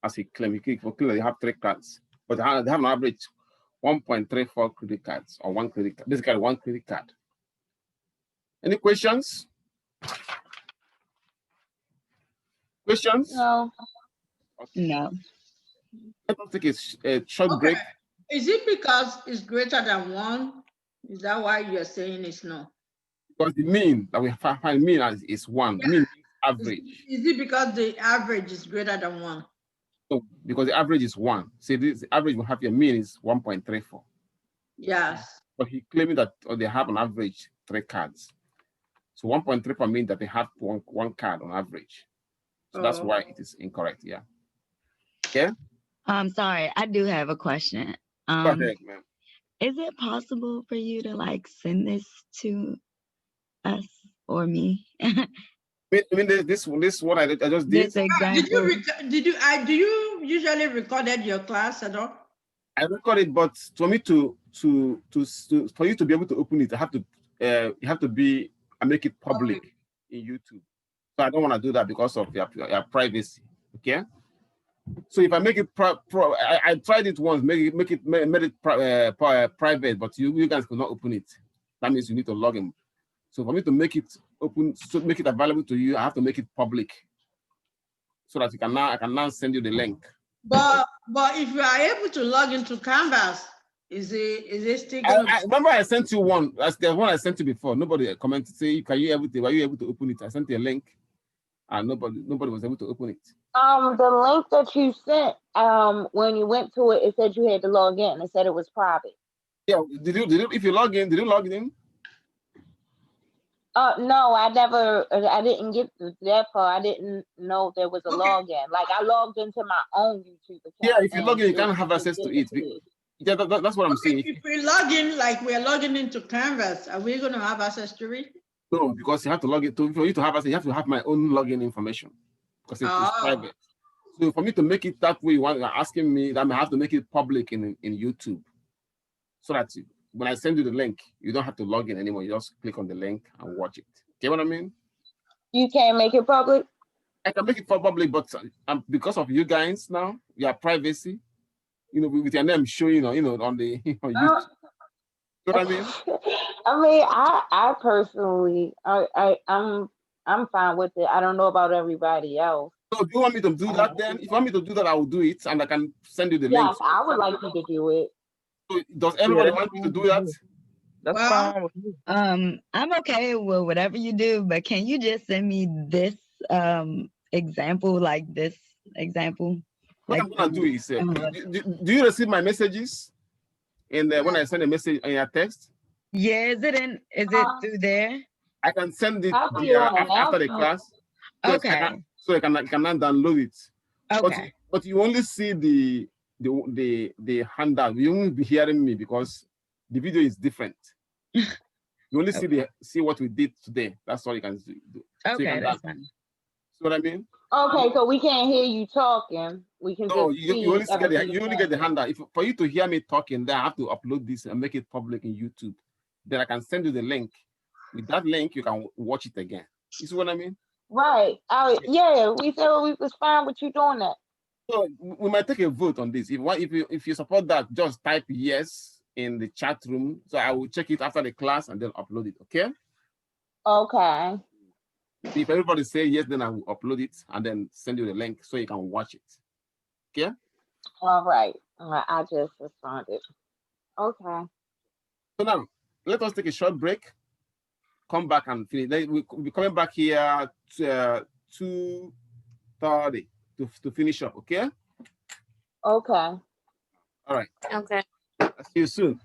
as he claimed. He claimed they have 3 cards, but they have an average 1.34 credit cards or 1 credit card. Basically, 1 credit card. Any questions? Questions? No. Okay. No. Let us take a short break. Is it because it's greater than 1? Is that why you're saying it's no? Because the mean that we find mean as is 1. Yeah. Mean average. Is it because the average is greater than 1? No, because the average is 1. See, this average will have your mean is 1.34. Yes. But he claiming that they have on average 3 cards. So 1.34 means that they have one card on average. So that's why it is incorrect. Yeah. Yeah. I'm sorry, I do have a question. Go ahead, ma'am. Is it possible for you to send this to us or me? I mean this what I just did. This example. Do you usually recorded your class at all? I recorded, but for me for you to be able to open it, I have to you have to be make it public in YouTube. So I don't want to do that because of your privacy. Okay. So if I make it I tried it once, made it private, but you guys could not open it. That means you need to log in. So for me to make it open, so make it available to you, I have to make it public, so that I can now send you the link. But if you are able to log into Canvas, is it still going to? I remember I sent you one. That's the one I sent you before. Nobody commented say, were you able to open it? I sent you a link, and nobody was able to open it. The link that you sent, when you went to it, it said you had to log in. It said it was private. Yeah, did you if you log in, did you log in? No, I didn't get to that part. I didn't know there was a login. Like I logged into my own YouTube account. Yeah, if you log in, you can't have access to it. Yeah, that's what I'm saying. If we log in, like we're logging into Canvas, are we going to have access to it? No, because you have to log in. For you to have access, you have to have my own login information, because it's private. So for me to make it that way, you're asking me that I have to make it public in YouTube, so that when I send you the link, you don't have to log in anymore. You just click on the link and watch it. Get what I mean? You can't make it public? I can make it public, but because of you guys now, your privacy, with your name showing, on the on YouTube. You know what I mean? I mean, I personally, I'm fine with it. I don't know about everybody else. So do you want me to do that then? If you want me to do that, I will do it, and I can send you the link. Yes, I would like you to do it. So does everybody want me to do that? That's fine with me. I'm okay with whatever you do, but can you just send me this example, like this example? What I'm gonna do is, do you receive my messages when I send a message in your text? Yeah, is it through there? I can send it after the class. Okay. So I can download it. Okay. But you only see the handout. You won't be hearing me because the video is different. You only see what we did today. That's all you can do. Okay, that's fine. See what I mean? Okay, so we can't hear you talking. We can just you only get the handout. For you to hear me talking, then I have to upload this and make it public in YouTube. Then I can send you the link. With that link, you can watch it again. You see what I mean? Right. Yeah, we said we was fine with you doing that. So we might take a vote on this. If you support that, just type yes in the chat room. So I will check it after the class and then upload it. Okay? Okay. If everybody say yes, then I will upload it and then send you the link so you can watch it. Okay? All right. I just responded. Okay. So now let us take a short break. Come back and finish. We'll be coming back here at 2:30 to finish up. Okay? Okay. All right. Okay. I'll see you soon.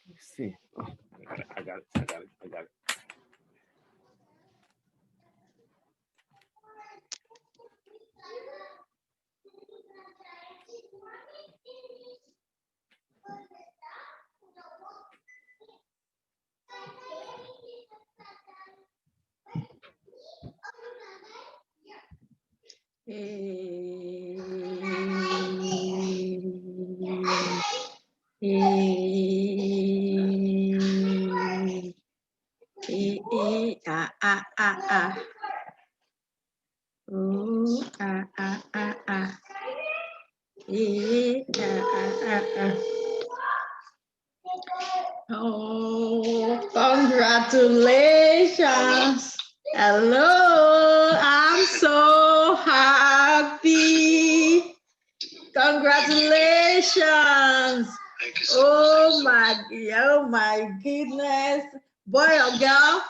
Let's see. Oh, I got it. Oh, congratulations. Hello, I'm so happy. Congratulations. Thank you so much. Oh my goodness. Boy or girl?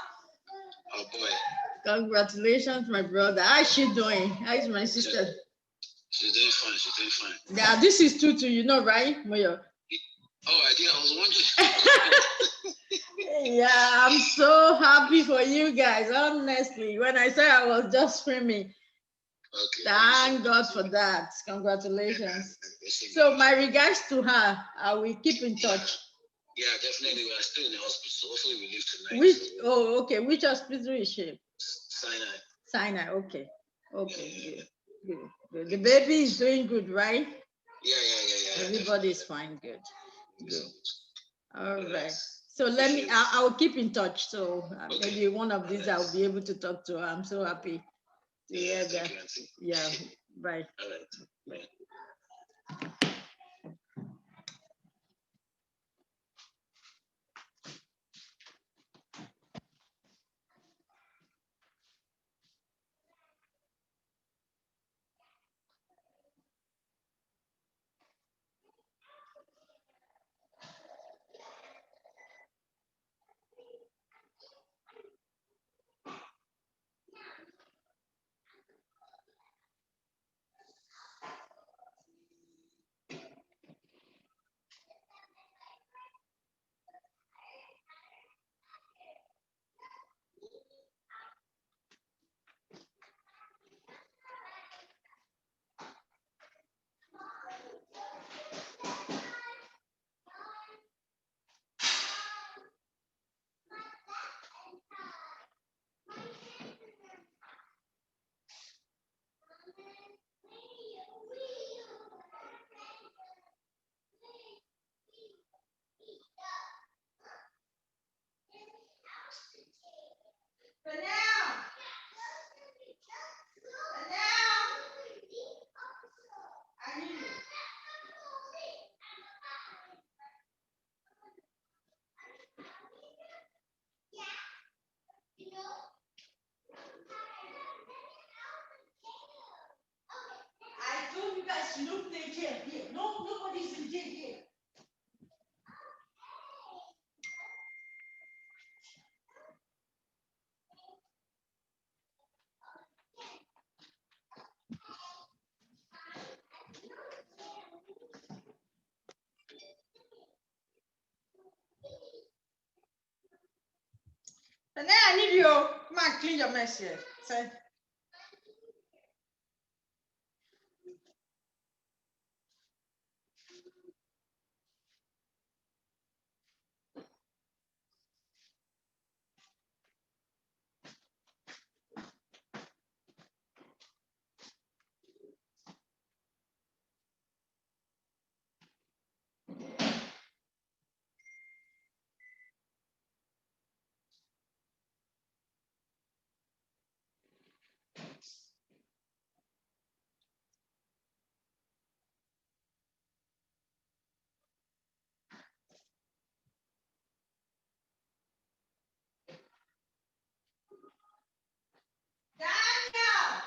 Oh boy. Congratulations, my brother. How's she doing? How's my sister? She's doing fine. She's doing fine. Yeah, this is Tutu, you know, right, Moyo? Oh, I did. I was wondering. Yeah, I'm so happy for you guys. Honestly, when I said I was just screaming. Okay. Thank God for that. Congratulations. So my regards to her. I will keep in touch. Yeah, definitely. We are still in the hospital. So hopefully we leave tonight. Which? Oh, okay. Which hospital is she? Sinai. Sinai. Okay. Okay. Good. The baby is doing good, right? Yeah. Everybody is fine. Good. All right. So let me. I will keep in touch. So maybe one of these I'll be able to talk to her. I'm so happy to hear that. Yeah. Bye. All right. Bye. I told you guys you don't play here. No, nobody's in here. But now I need you. Come on, clean your mess here. Say. Daniel!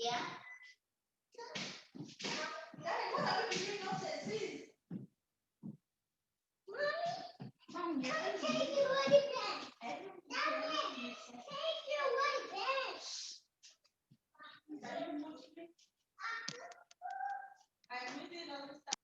Yeah. Daddy, what are we doing upstairs? Mommy, take your white pen. Daddy, take your white pen. I'm reading all the stuff.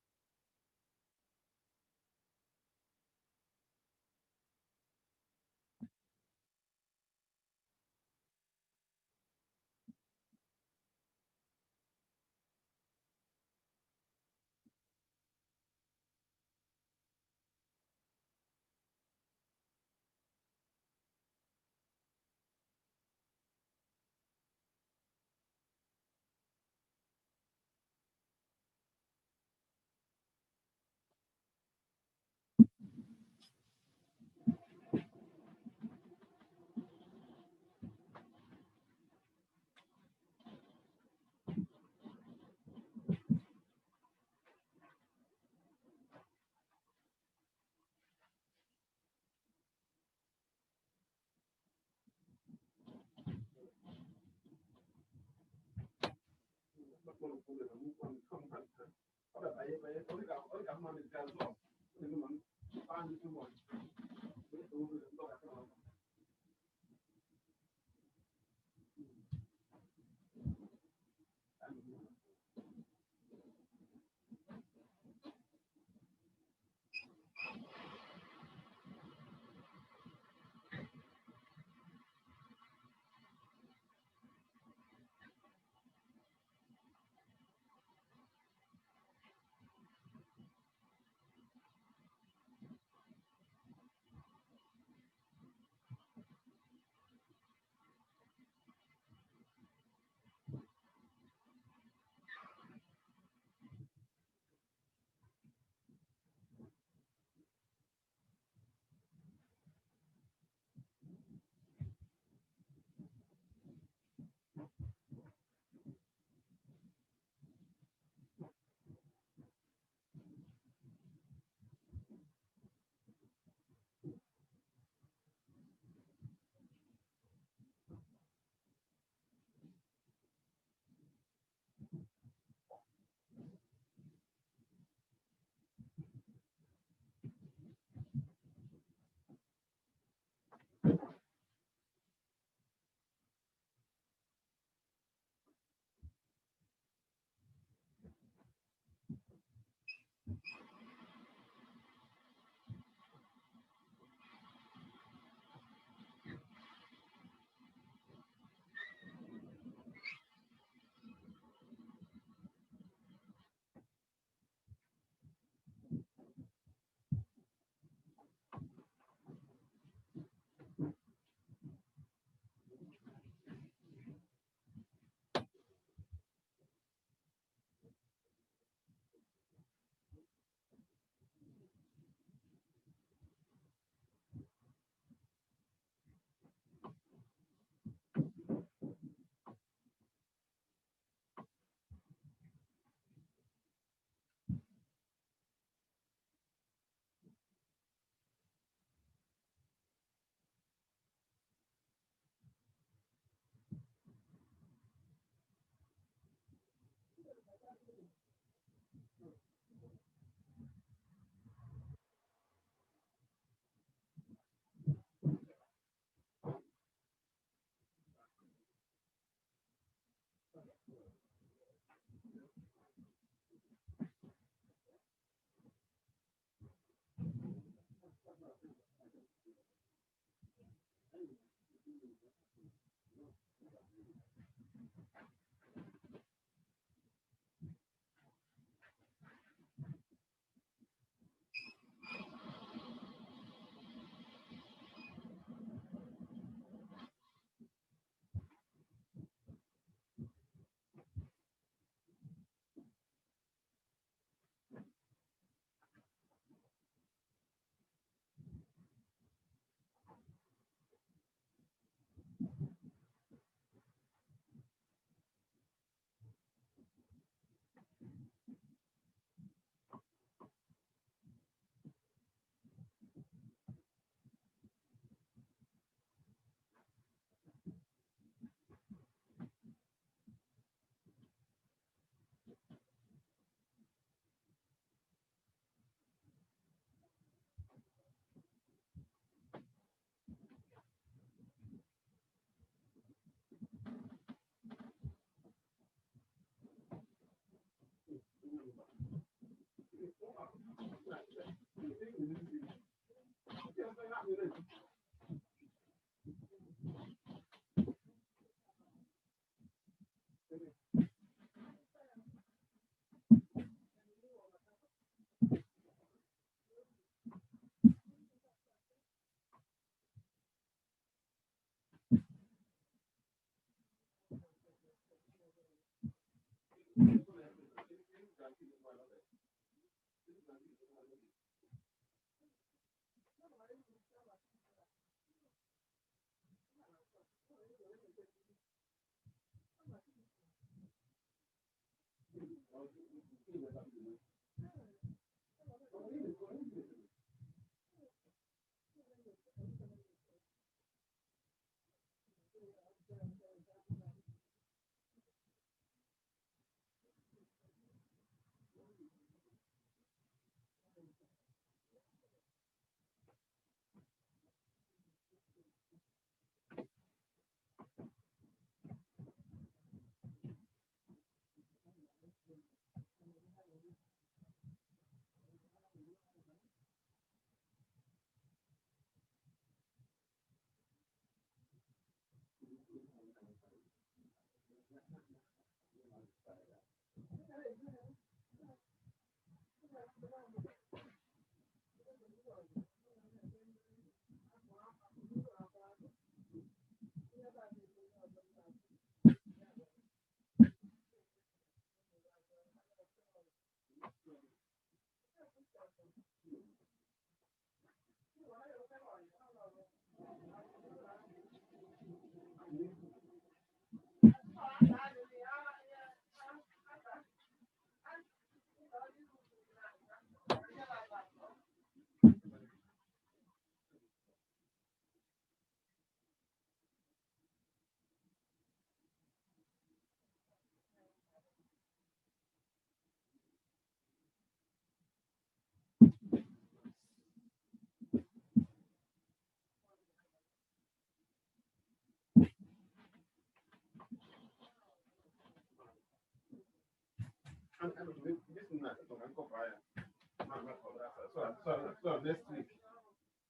So next week,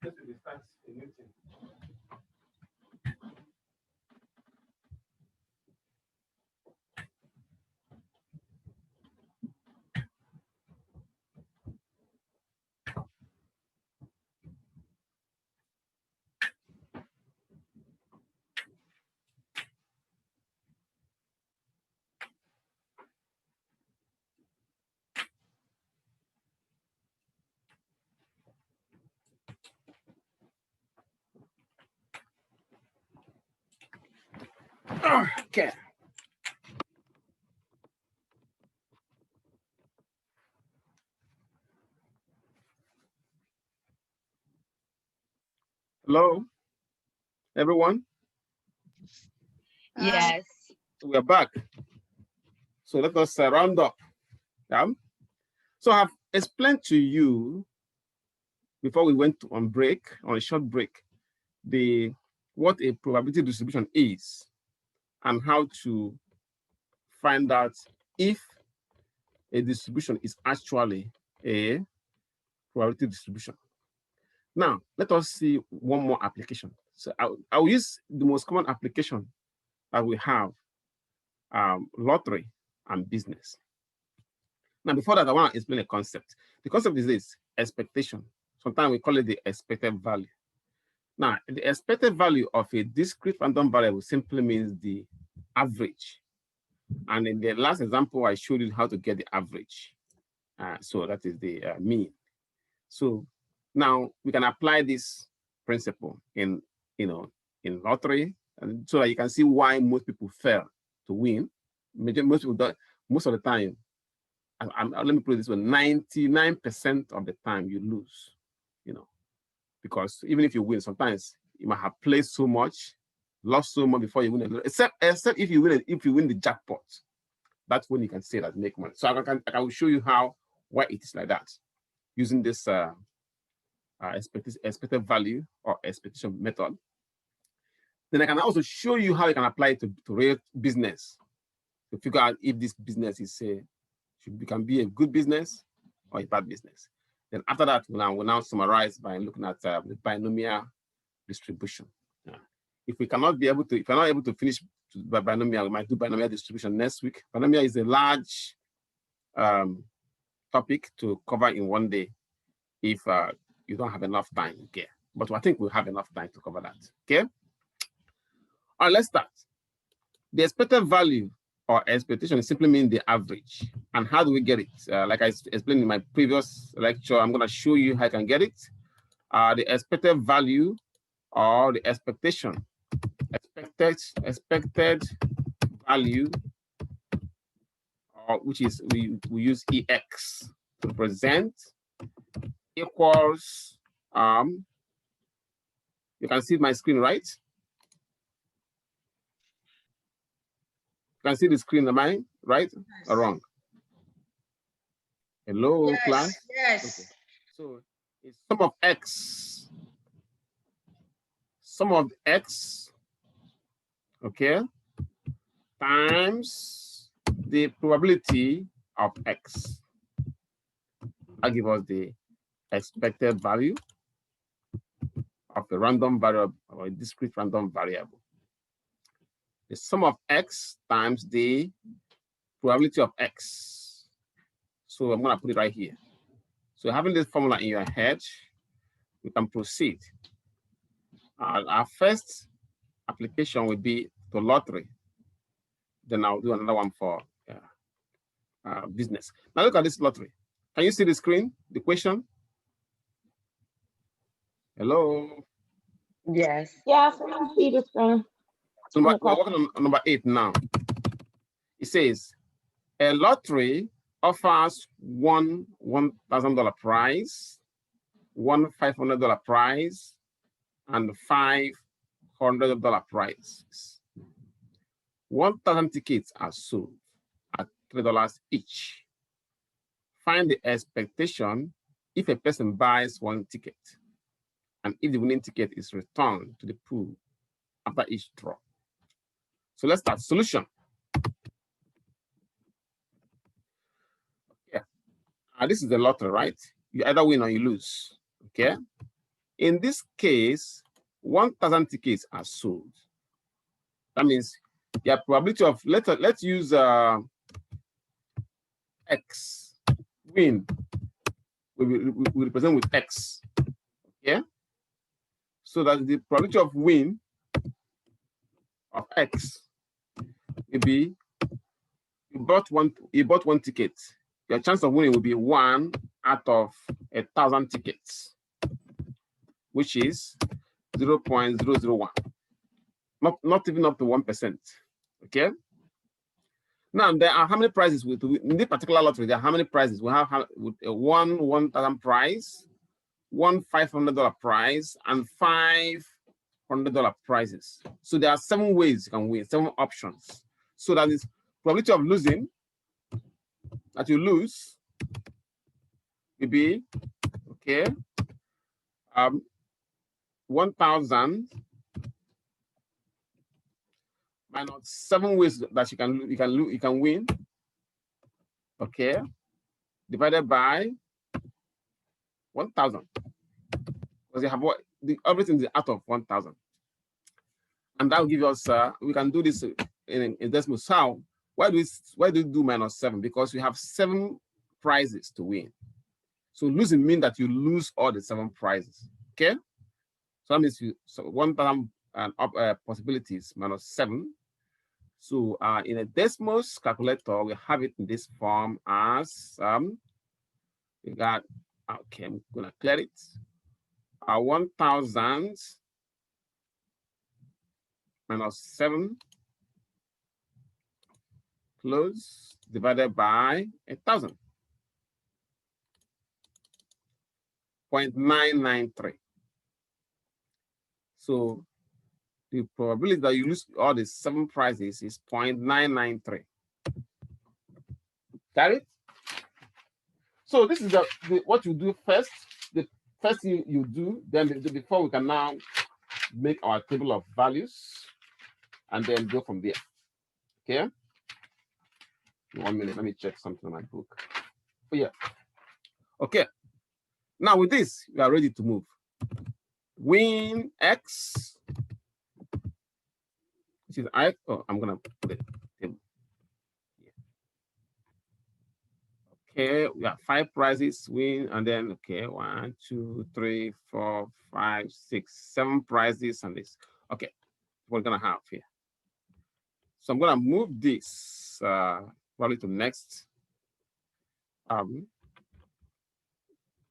next week we start a new thing. Okay. Hello, everyone. Yes. We are back. So let us round up. Yeah. So I've explained to you before we went on a short break, what a probability distribution is and how to find out if a distribution is actually a probability distribution. Now, let us see one more application. So I'll use the most common application that we have, lottery and business. Now, before that, I want to explain a concept. The concept is this: expectation. Sometimes we call it the expected value. Now, the expected value of a discrete random variable simply means the average. And in the last example, I showed you how to get the average. So that is the mean. So now we can apply this principle in lottery, and so that you can see why most people fail to win. Most people don't. Most of the time, let me put it this way: 99% of the time you lose. Because even if you win, sometimes you might have played so much, lost so much before you win. Except if you win the jackpot, that's when you can say that make money. So I will show you why it is like that using this expected value or expectation method. Then I can also show you how you can apply it to real business to figure out if this business can be a good business or a bad business. Then after that, we'll now summarize by looking at the binomial distribution. If we cannot be able to, if we're not able to finish by binomial, we might do binomial distribution next week. Binomial is a large topic to cover in one day if you don't have enough time. Okay, but I think we'll have enough time to cover that. Okay. All right, let's start. The expected value or expectation simply means the average. And how do we get it? Like I explained in my previous lecture, I'm going to show you how I can get it. The expected value or the expected value, which is we use EX to represent, equals, you can see my screen, right? You can see the screen, am I right or wrong? Hello, Yes, class? yes. Okay. So it's sum of X. Sum of X, okay, times the probability of X. That gives us the expected value of a random variable or a discrete random variable. The sum of X times the probability of X. So I'm going to put it right here. So having this formula in your head, we can proceed. Our first application will be to lottery. Then I'll do another one for business. Now look at this lottery. Can you see the screen, the question? Hello? Yes. Yeah, I can see the screen. So we're working on number 8 now. It says, a lottery offers one $1,000 prize, one $500 prize, and $500 prize. 1,000 tickets are sold at $3 each. Find the expectation if a person buys one ticket and if the winning ticket is returned to the pool after each draw. So let's start. Solution. Yeah. This is the lottery, right? You either win or you lose. Okay. In this case, 1,000 tickets are sold. That means the probability of, let's use X, win, we represent with X. Okay. So that the probability of win of X will be, you bought one ticket. Your chance of winning will be 1 out of 1,000 tickets, which is 0.001. Not even up to 1%. Okay. Now there are how many prizes in this particular lottery? There are how many prizes? We have one 1,000 prize, one $500 prize, and $500 prizes. So there are 7 ways you can win, 7 options. So that is probability of losing, that you lose, will be, okay, 1,000 minus 7 ways that you can win, okay, divided by 1,000, because you have everything is out of 1,000, and that will give us. We can do this in decimal. So why do we do minus 7? Because we have 7 prizes to win. So losing means that you lose all the 7 prizes. Okay, so that means 1,000 possibilities minus 7. So in a Desmos calculator, we have it in this form as we got, okay, I'm gonna clear it. 1,000 minus 7 close divided by 1,000. 0.993. So the probability that you lose all the 7 prizes is 0.993. Got it? So this is what you do first. The first thing you do, then before we can now make our table of values and then go from there. Okay. 1 minute. Let me check something in my book. Oh yeah. Okay. Now with this, we are ready to move. Win X, which is I. Oh, I'm gonna put it. Okay, we have 5 prizes, win, and then okay, 1, 2, 3, 4, 5, 6, 7 prizes, and this. Okay, we're gonna have here. So I'm gonna move this probably to next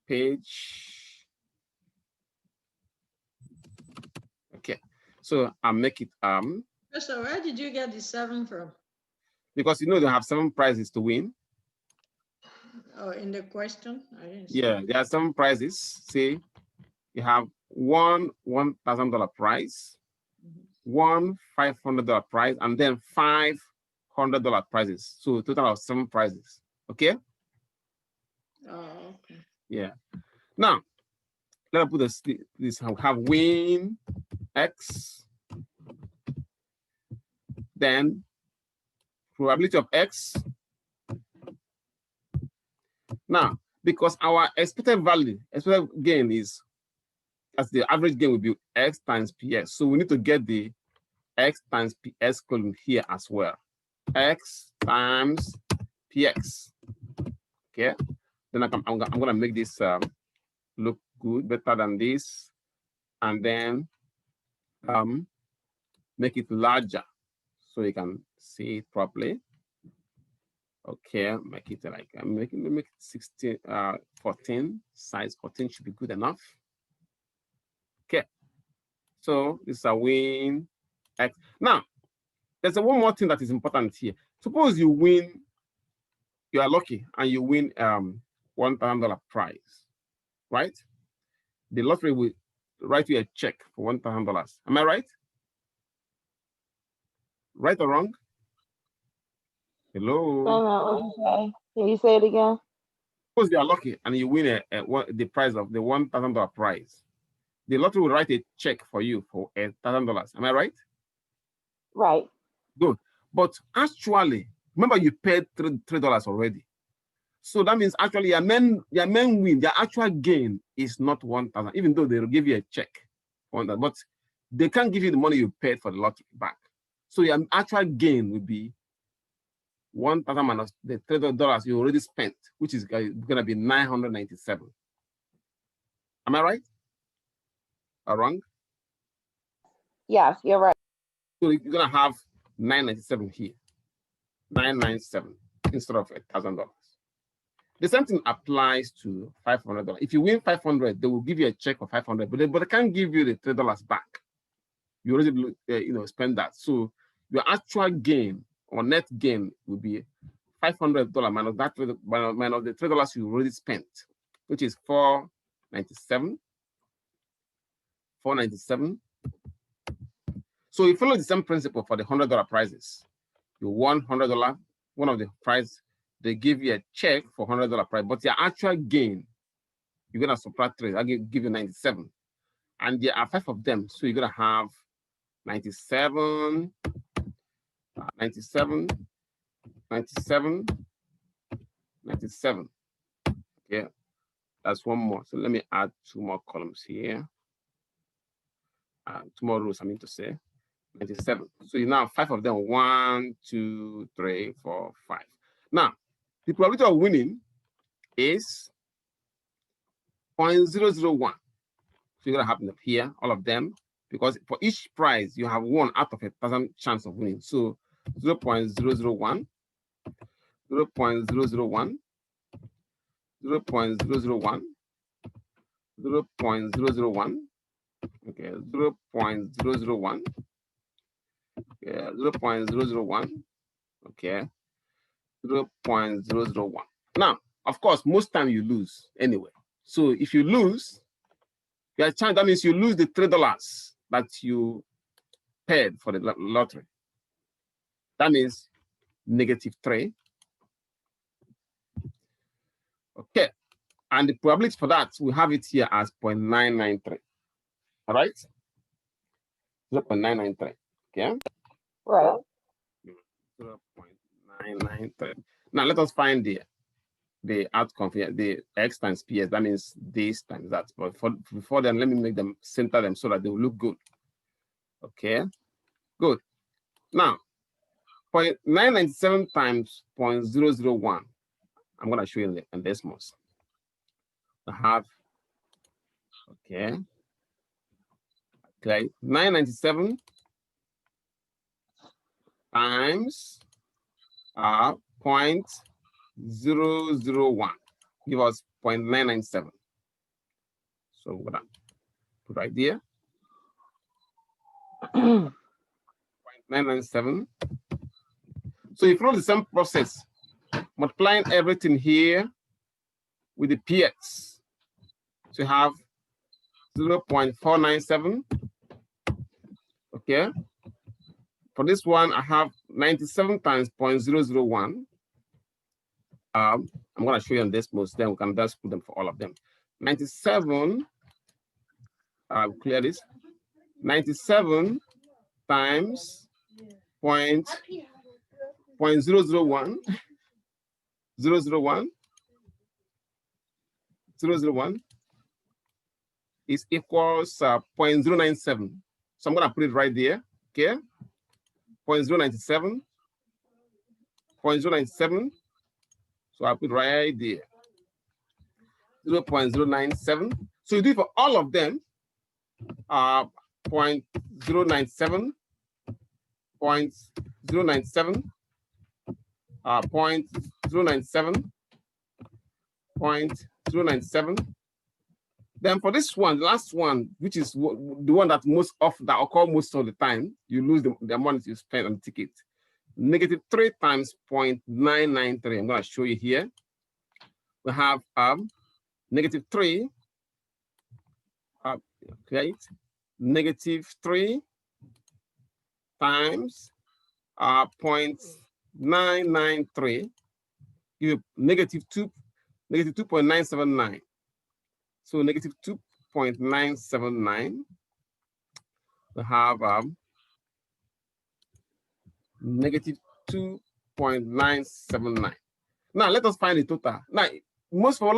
page. Okay, so I'll make it So where did you get the 7 from? because you know they have 7 prizes to win. Oh, in the question? I didn't see. Yeah, there are 7 prizes. See, you have one $1,000 prize, one $500 prize, and then 5 $100 prizes. So total of 7 prizes. Okay. Oh, okay. Yeah. Now, let's put this. We have win X, then probability of X. Now, because our expected value, expected gain is, as the average gain will be X times PS. So we need to get the X times PS column here as well. X times PX. Okay. Then I'm gonna make this look good, better than this, and then make it larger so you can see it properly. Okay, make it like make it 16, 14. Size 14 should be good enough. Okay. So this is a win X. Now, there's one more thing that is important here. Suppose you win, you are lucky and you win $1,000 prize, right? The lottery will write you a check for $1,000. Am I right? Right or wrong? Hello. Okay. Can you say it again? Suppose you are lucky and you win the prize of the $1,000 prize. The lottery will write a check for you for $1,000. Am I right? Right. Good. But actually, remember you paid $3 already. So that means actually your main win, their actual gain is not 1,000, even though they will give you a check on that, but they can't give you the money you paid for the lottery back. So your actual gain will be 1,000 minus the $3 you already spent, which is going to be 997. Am I right or wrong? Yes, you're right. So you're going to have 997 here, 997 instead of $1,000. The same thing applies to $500. If you win 500, they will give you a check for 500, but they can't give you the $3 back. You already spend that. So your actual gain or net gain will be $500 minus that minus the $3 you already spent, which is $497. $497. So you follow the same principle for the $100 prizes. You won $100, one of the prize, they give you a check for $100 prize, but your actual gain, you're gonna subtract 3. I give you 97, and there are 5 of them, so you're gonna have 97, 97, 97, 97. Okay, that's one more. So let me add 2 more columns here. 2 more rows, I mean to say. 97. So you now have 5 of them. 1, 2, 3, 4, 5. Now, the probability of winning is 0.001. So you're gonna have them here, all of them, because for each prize you have 1 out of 1,000 chance of winning. So 0.001, 0.001, 0.001, 0.001, okay, 0.001, yeah, 0.001, okay, 0.001. Now, of course, most time you lose anyway. So if you lose, your chance, that means you lose the $3 that you paid for the lottery. That means -3. Okay. And the probability for that, we have it here as 0.993. All right? 0.993. Okay? Right. 0.993. Now let us find the the outcome here, the x times ps, that means this times that. But before then, let me make them center them so that they will look good. Okay, good. Now, 0.997 times 0.001. I'm going to show you in decimals. I have, okay, 997 times 0.001 give us 0.997. So I'm gonna put right there. 0.997. So you follow the same process, multiplying everything here with the px. So you have 0.497. Okay. For this one, I have 97 times 0.001. I'm going to show you on this most, then we can just put them for all of them. 97, I'll clear this. 97 times 0.001, 001 is equals 0.097. So I'm going to put it right there. Okay. 0.097. 0.097. So I'll put right there. 0.097. So you do it for all of them. 0.097. 0.097. 0.097. 0.097. Then for this one, the last one, which is the one that most often that occur most of the time, you lose the amount you spend on the ticket. -3 times 0.993. I'm going to show you here. We have -3, right? -3 times 0.993 give you -2.979. So -2.979. We have -2.979. Now let us find the total. Now, most of the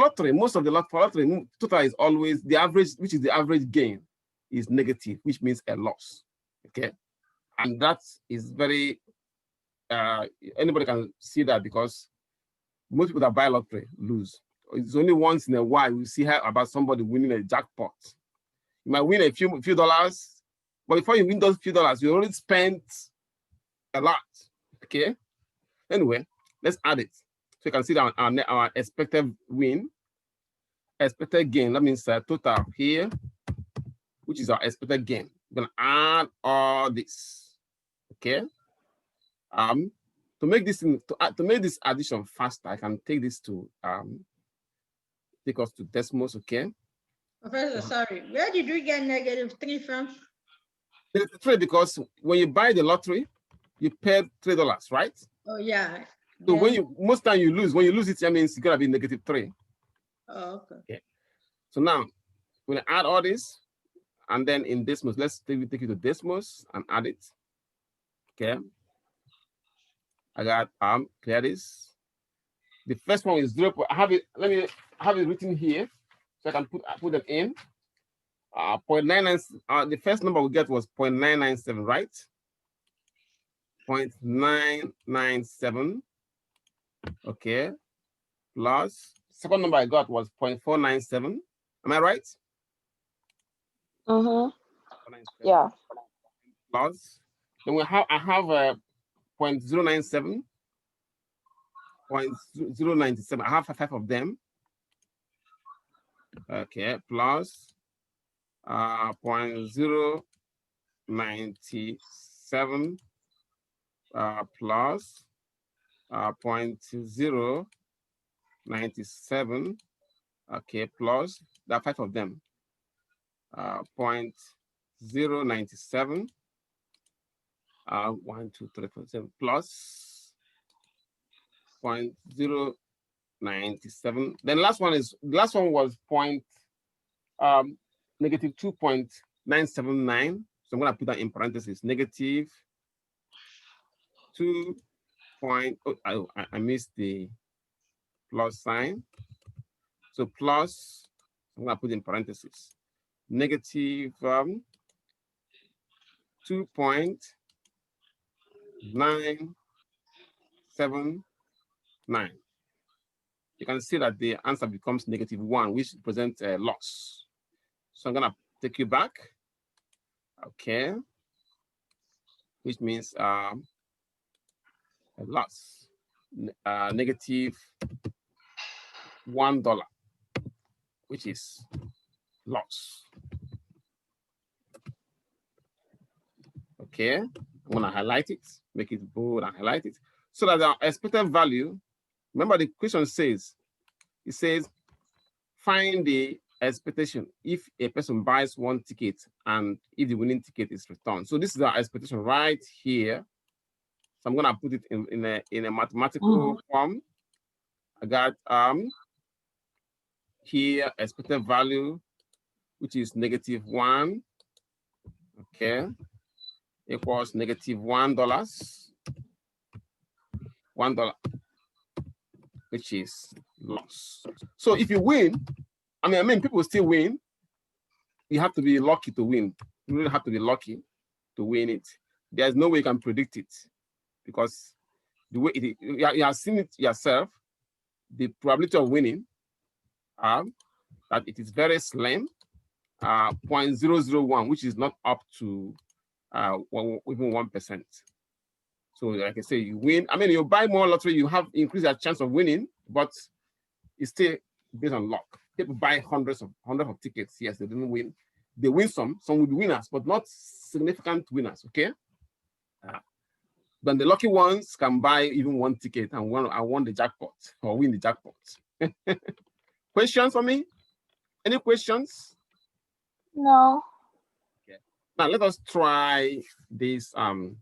lottery, total is always the average, which is the average gain, is negative, which means a loss. Okay, and that is very anybody can see that because most people that buy lottery lose. It's only once in a while we see about somebody winning a jackpot. You might win a few dollars, but before you win those few dollars, you already spent a lot. Okay. Anyway, let's add it. So you can see that our expected win, expected gain. That means total here, which is our expected gain. We're gonna add all this. Okay. To make this addition faster, I can take this to take us to decimals. Okay. Professor, sorry, where did we get -3 from? -3 because when you buy the lottery, you pay $3, right? Oh yeah. So when most time you lose, when you lose it, that means it's gonna be -3. Oh, okay. Okay. So now we're gonna add all this, and then in decimals, let's take it to decimals and add it. Okay. I got clear this. The first one is 0. I have it. Let me have it written here, so I can put them in. 0.99. The first number we get was 0.997, right? 0.997. Okay. Plus second number I got was 0.497. Am I right? Yeah. Plus then I have 0.097. 0.097. I have 5 of them. Okay, plus 0.097 plus 0.097. Okay, plus there are 5 of them. 0.097. 1, 2, 3, 4, 7 plus 0.097. Then last one was -2.979. So I'm going to put that in parentheses. -2. I missed the plus sign. So plus, I'm going to put in parentheses, negative 2.979. You can see that the answer becomes -1, which represents a loss. So I'm going to take you back. Okay. Which means a loss, -$1, which is loss. Okay, I'm gonna highlight it, make it bold and highlight it, so that the expected value, remember the question says, it says, find the expectation if a person buys 1 ticket and if the winning ticket is returned. So this is our expectation right here. So I'm gonna put it in a mathematical form. I got here expected value, which is -1, okay, equals -$1, $1, which is loss. So if you win, I mean people still win. You have to be lucky to win. You really have to be lucky to win it. There's no way you can predict it, because the way you have seen it yourself, the probability of winning, that it is very slim, 0.001, which is not up to even 1%. So like I say, you win. I mean, you buy more lottery, you have increased your chance of winning, but it's still based on luck. People buy hundreds of tickets. Yes, they didn't win. They win some will be winners, but not significant winners. Okay. Then the lucky ones can buy even 1 ticket and won the jackpot or win the jackpot. Questions for me? Any questions? No. Okay. Now let us try this our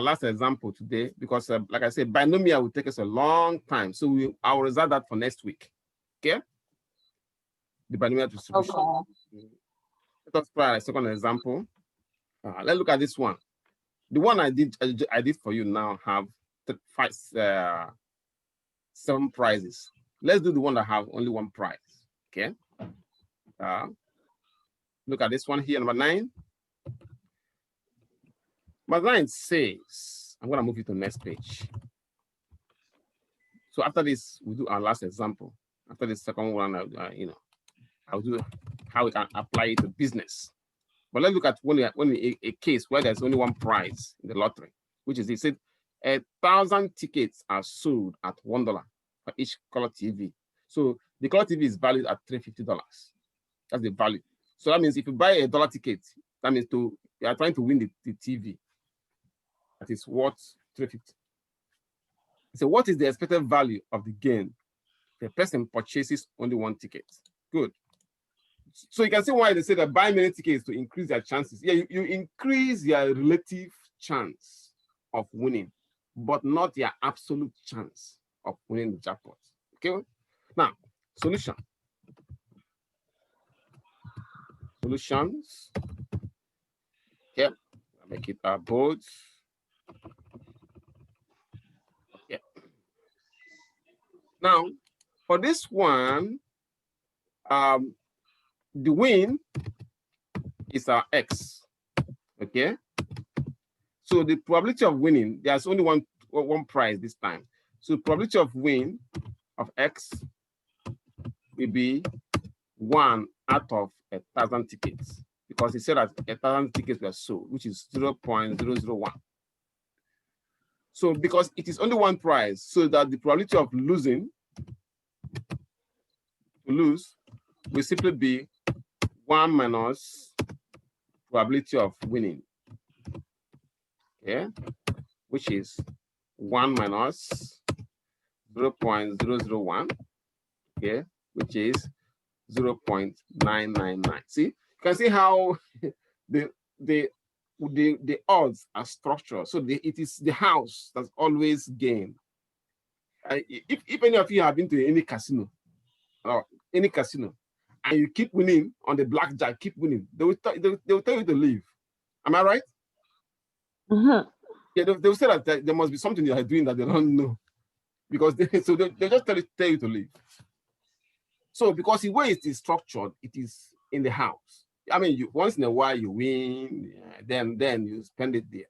last example today, because like I said, binomial will take us a long time, so I will reserve that for next week. Okay. The binomial distribution. Okay. Let us try a second example. Let's look at this one. The one I did for you now have 7 prizes. Let's do the one that have only 1 prize. Okay. Look at this one here, number 9. Number 9 says, I'm going to move you to the next page. So after this, we'll do our last example. After the second one, I'll do how we can apply it to business. But let's look at a case where there's only 1 prize in the lottery, which is, it said 1,000 tickets are sold at $1 for each color TV. So the color TV is valued at $350. That's the value. So that means if you buy a $1 ticket, that means you are trying to win the TV. That is worth $350. So what is the expected value of the gain if a person purchases only 1 ticket? Good. So you can see why they say that buy many tickets to increase their chances. Yeah, you increase your relative chance of winning, but not your absolute chance of winning the jackpot. Okay. Now, solution. Solutions. Okay. I'll make it bold. Okay. Now, for this one, the win is our X. Okay. So the probability of winning, there's only one prize this time. So probability of win of X will be 1 out of 1,000 tickets, because he said that 1,000 tickets were sold, which is 0.001. So because it is only 1 prize, so that the probability of losing will simply be 1 minus probability of winning. Okay, which is 1 minus 0.001. Okay, which is 0.999. See, you can see how the odds are structured. So it is the house that's always gain. If any of you have been to any casino or any casino, and you keep winning on the blackjack, keep winning, they will tell you to leave. Am I right? Yeah, they will say that there must be something you are doing that they don't know. because they just tell you to leave. So because the way it is structured, it is in the house. I mean, you once in a while you win, then you spend it there.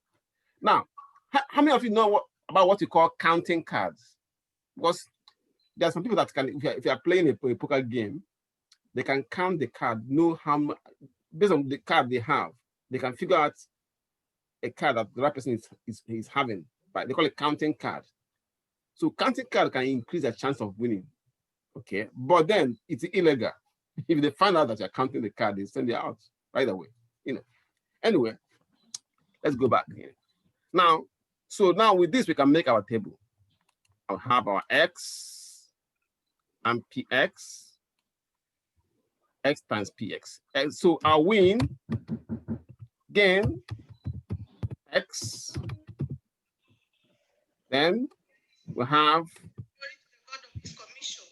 Now, how many of you know about what you call counting cards? Because there are some people that can, if you are playing a poker game, they can count the card, know how much, based on the card they have, they can figure out a card that the right person is having. Right? They call it counting card. So counting card can increase the chance of winning. Okay, but then it's illegal. If they find out that you're counting the card, they send you out right away. Anyway, let's go back here. Now, so now with this, we can make our table. I'll have our X and PX, X times PX. And so our win, gain, X. Then we have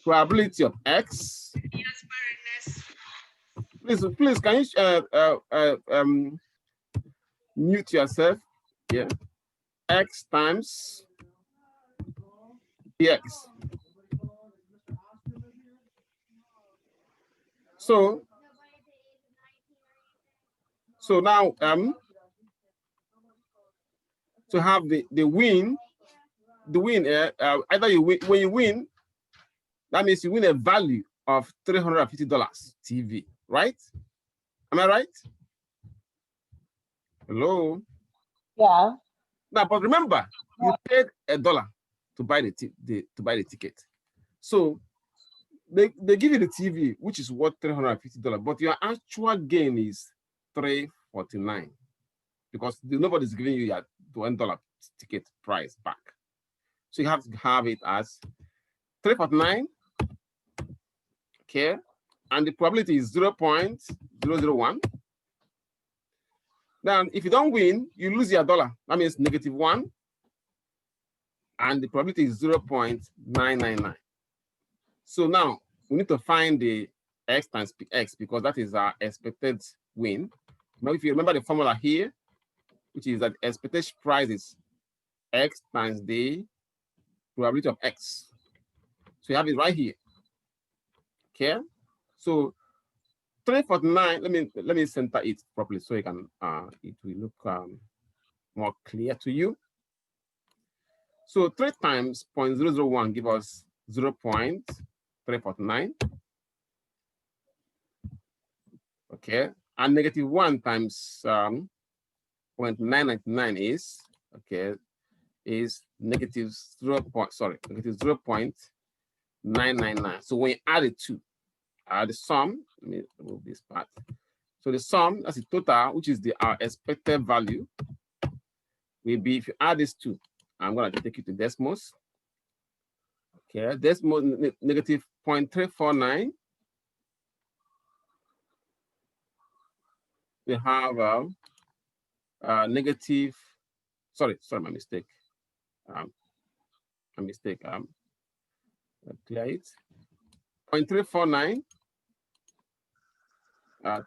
probability of X. Please, can you mute yourself? Yeah. X times PX. So now to have the win, either you win, when you win, that means you win a value of $350 TV, right? Am I right? Hello? Yeah. Now, but remember, you paid $1 to buy the ticket. So they give you the TV, which is worth $350, but your actual gain is $349 because nobody's giving you your $1 ticket price back. So you have to have it as $349. Okay, and the probability is 0.001. Then if you don't win, you lose your dollar. That means -1. And the probability is 0.999. So now we need to find the X times PX because that is our expected win. Now, if you remember the formula here, which is that expected price is X times the probability of X. So you have it right here. Okay, so 349. Let me center it properly so you can it will look more clear to you. So 3 times 0.001 give us 0.349. Okay, and -1 times 0.999 is negative 0.999. So when you add it to the sum, let me remove this part. So the sum, that's the total, which is our expected value, will be, if you add these two, I'm going to take you to decimals. Okay, decimal negative 0.349. We have negative, sorry, my mistake. Clear it. 0.349.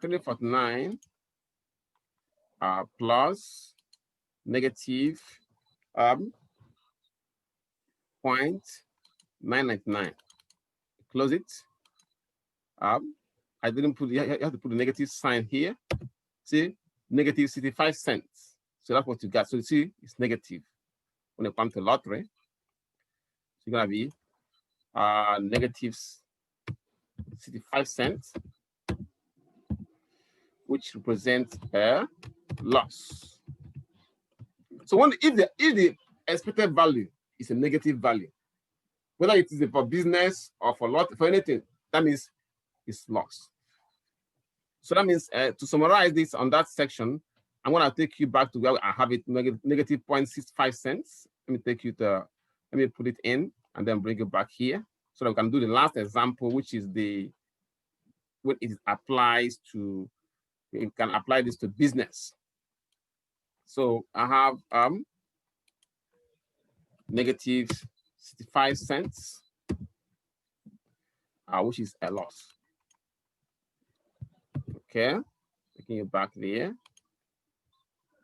349 plus negative 0.999. Close it. I didn't put, you have to put a negative sign here. See, negative 65 cents. So that's what you got. So you see, it's negative when it comes to lottery. So it's gonna be negative 65 cents, which represents a loss. So if the expected value is a negative value, whether it is for business or for anything, that means it's loss. So that means to summarize this on that section, I'm going to take you back to where I have it negative 0.65 cents. Let me take you to, let me put it in and then bring it back here so that we can do the last example, which is when it applies to, you can apply this to business. So I have negative 65 cents, which is a loss. Okay, taking it back there,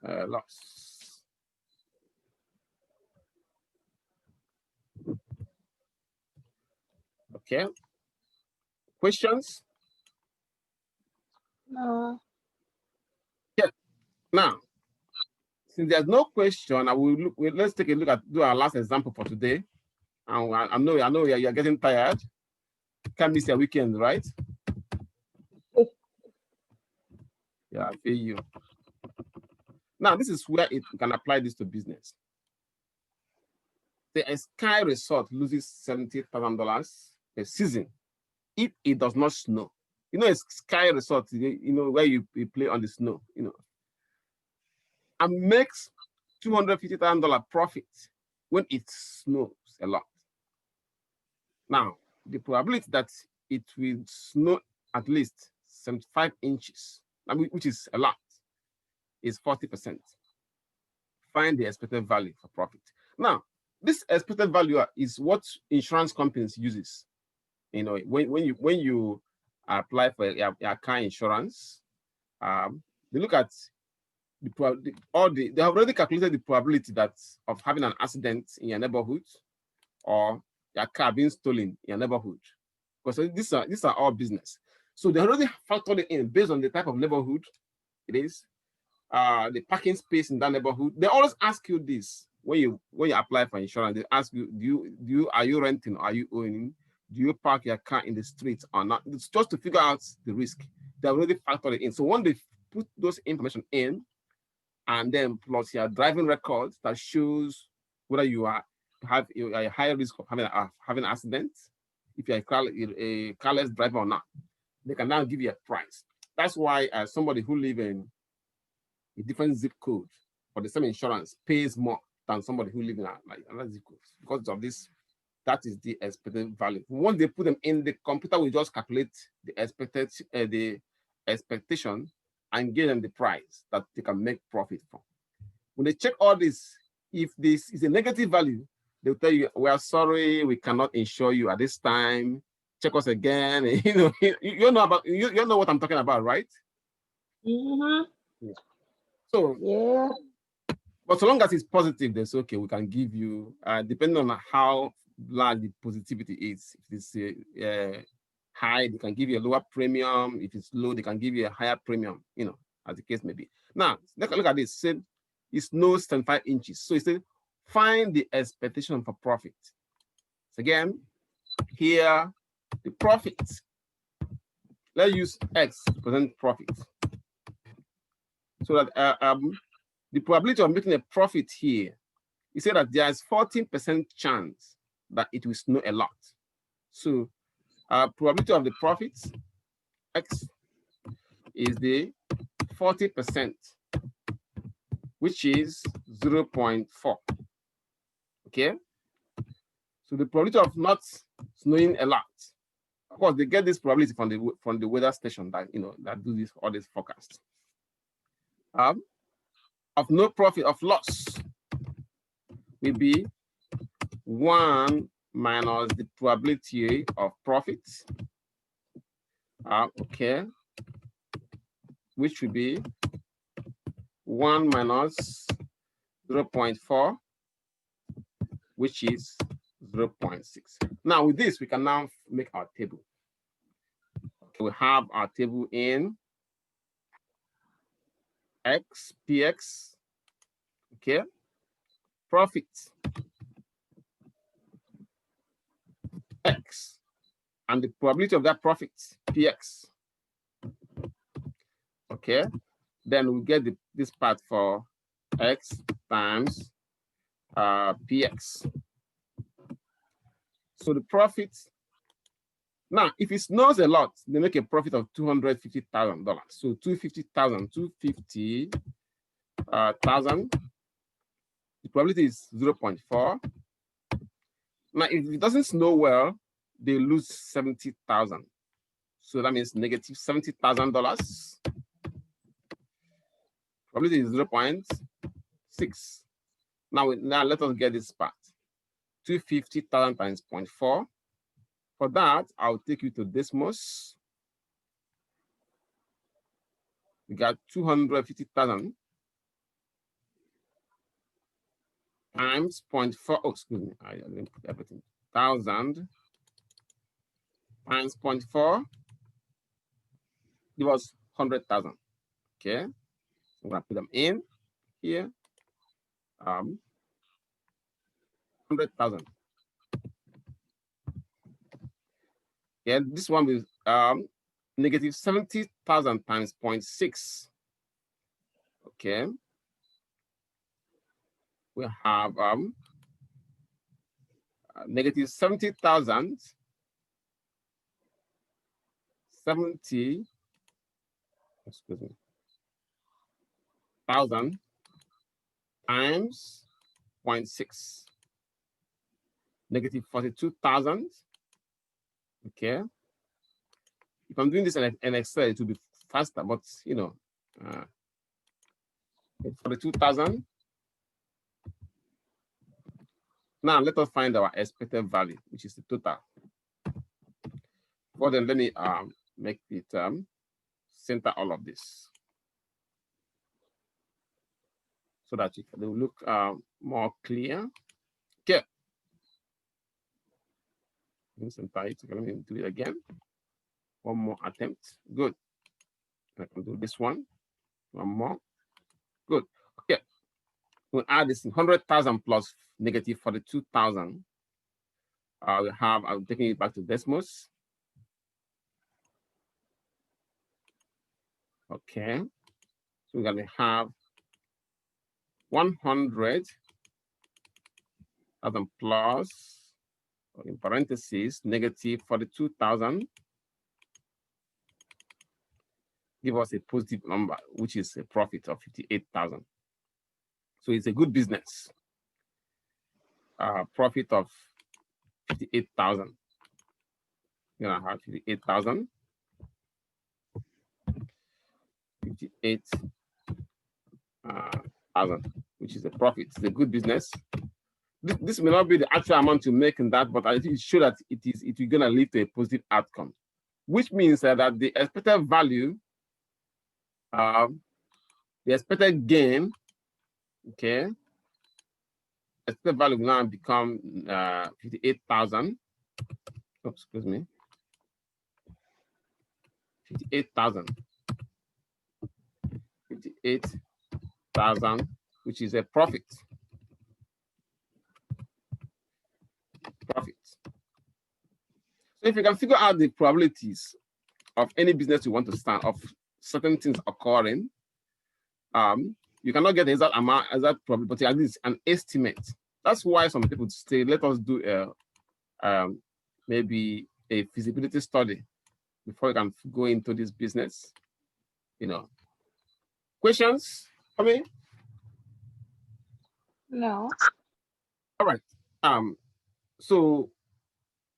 loss. Okay. Questions? No. Yeah. Now, since there's no question, I will look. Let's take a look at do our last example for today. And I know you're getting tired. Can't miss your weekend, right? Yeah, I feel you. Now, this is where we can apply this to business. The Sky Resort loses $70,000 a season if it does not snow. You know, a Sky Resort, where you play on the snow, and makes $250,000 profit when it snows a lot. Now, the probability that it will snow at least 75 inches, which is a lot, is 40%. Find the expected value for profit. Now, this expected value is what insurance companies uses. When you apply for your car insurance, they look at they have already calculated the probability of having an accident in your neighborhood or your car being stolen in your neighborhood. Because these are all business. So they already factored it in based on the type of neighborhood it is, the parking space in that neighborhood. They always ask you this when you apply for insurance. They ask you, are you renting? Are you owning? Do you park your car in the street or not? It's just to figure out the risk. They already factored it in. So when they put those information in, and then plus your driving records that shows whether you have a higher risk of having an accident, if you're a carless driver or not, they can now give you a price. That's why somebody who lives in a different zip code for the same insurance pays more than somebody who lives in another zip code because of this. That is the expected value. Once they put them in, the computer will just calculate the expectation and give them the price that they can make profit from. When they check all this, if this is a negative value, they'll tell you, "We are sorry, we cannot insure you at this time. Check us again." You know what I'm talking about, right? Mm-hmm. Yeah. So yeah. But so long as it's positive, that's okay. We can give you, depending on how large the positivity is. If it's high, they can give you a lower premium. If it's low, they can give you a higher premium, as the case may be. Now, let's look at this. Say it snows 75 inches. So it said, find the expectation for profit. So again, here, the profit. Let's use X to present profit. So that the probability of making a profit here, he said that there is 14% chance that it will snow a lot. So probability of the profit, X, is the 40%, which is 0.4. Okay? So the probability of not snowing a lot, of course, they get this probability from the weather station that do all these forecasts. Of no profit, of loss, will be 1 minus the probability of profit, okay, which will be 1 minus 0.4, which is 0.6. Now with this, we can now make our table. Okay, we have our table in X, PX, okay, profit, X, and the probability of that profit, PX. Okay, then we get this part for X times PX. So the profit, now if it snows a lot, they make a profit of $250,000. So 250,000, the probability is 0.4. Now if it doesn't snow well, they lose 70,000. So that means negative $70,000. Probability is 0.6. Now let us get this part. 250,000 times 0.4. For that, I'll take you to Desmos. We got 250,000 times 0.4. Oh, excuse me, I didn't put everything. 1,000 times 0.4 give us 100,000. Okay, I'm gonna put them in here. 100,000. Yeah, this one is negative 70,000 times 0.6. Okay, we have negative 70,000 70, excuse me, 1,000 times 0.6, negative 42,000. Okay, if I'm doing this in Excel, it will be faster, but you know, 42,000. Now let us find our expected value, which is the total. Well, then let me make it center all of this so that it will look more clear. Okay. Center it. Okay, let me do it again. One more attempt. Good. I can do this one. One more. Good. Okay. We'll add this 100,000 plus negative 42,000. We have, I'm taking it back to Desmos. Okay. So we're going to have 100,000 plus, in parentheses, negative 42,000. Give us a positive number, which is a profit of 58,000. So it's a good business. Profit of 58,000. You're gonna have 58,000. 58,000, which is a profit. It's a good business. This may not be the actual amount you make in that, but I think it's sure that it's gonna lead to a positive outcome, which means that the expected value, the expected gain, okay, expected value will now become 58,000. Oh, excuse me, 58,000. 58,000, which is a profit. Profit. So if you can figure out the probabilities of any business you want to start, of certain things occurring, you cannot get the exact amount, exact probability, but at least an estimate. That's why some people say, let us do maybe a feasibility study before you can go into this business. You know. Questions for me? No. All right. So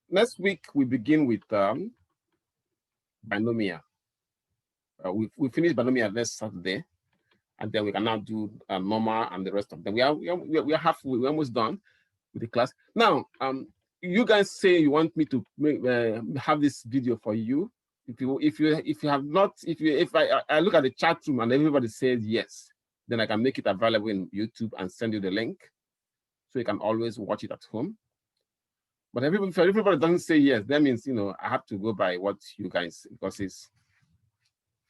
next week we begin with binomial. We finish binomial next Saturday, and then we can now do normal and the rest of them. We are halfway. We're almost done with the class. Now, you guys say you want me to make, have this video for you. If you have not, if I look at the chat room and everybody says yes, then I can make it available in YouTube and send you the link, so you can always watch it at home. But if everybody doesn't say yes, that means, you know, I have to go by what you guys, because it's,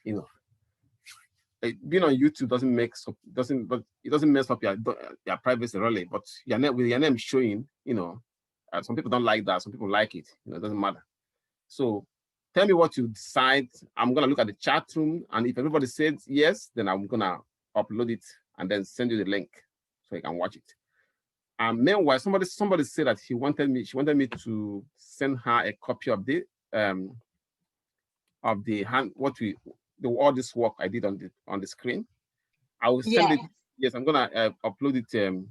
you know, being on YouTube doesn't mess up your privacy really. But your name, with your name showing, you know, some people don't like that, some people like it. You know, it doesn't matter. So tell me what you decide. I'm gonna look at the chat room, and if everybody says yes, then I'm gonna upload it and then send you the link so you can watch it. Meanwhile, somebody said that she wanted me to send her a copy of the all this work I did on the screen. I will send it. Yes, I'm gonna upload it in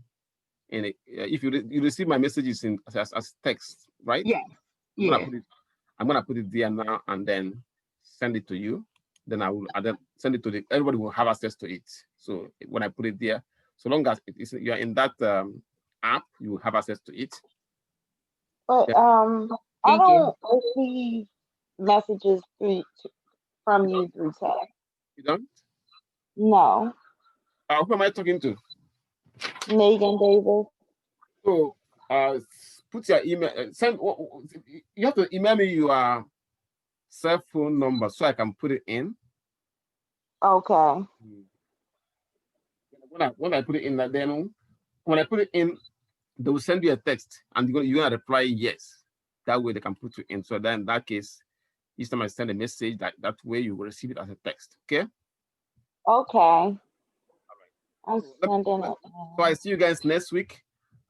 a, if you receive my messages in as text, right? Yeah. I'm gonna put it there now and then send it to you. Then I will send it to everybody will have access to it. So when I put it there, so long as you're in that app, you will have access to it. But yeah. I don't receive messages from you through text. You don't? No. Who am I talking to? Megan Davis. So put your email. You have to email me your cell phone number so I can put it in. Okay. When I put it in, then when I put it in, they will send you a text and you're gonna reply yes. That way they can put you in. So then in that case, each time I send a message, that way you will receive it as a text. Okay. Okay. I'm So sending it. I see you guys next week.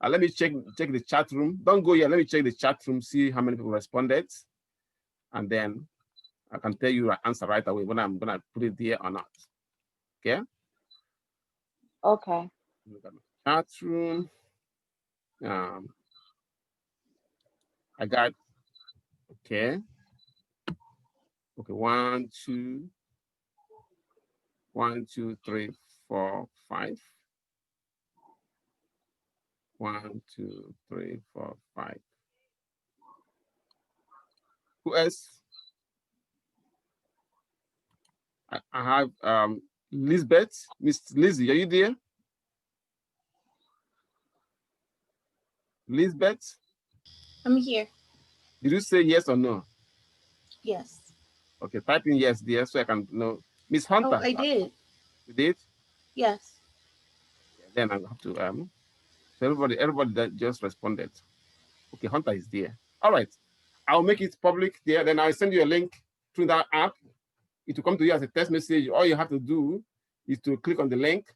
Let me check the chat room. Don't go yet. Let me check the chat room, see how many people responded, and then I can tell you an answer right away when I'm gonna put it there or not. Okay. Okay. Look at my chat room. I got okay. 1, 2, 1, 2, 3, 4, 5. 1, 2, 3, 4, 5. Who else? I have Lisbeth. Miss Lizzie, are you there? Lisbeth? I'm here. Did you say yes or no? Yes. Okay, type in yes there so I can know. Miss Hunter. Oh, I did. You did? Yes. Then I have to so everybody that just responded. Okay, Hunter is there. All right. I'll make it public there. Then I'll send you a link through that app. It will come to you as a text message. All you have to do is to click on the link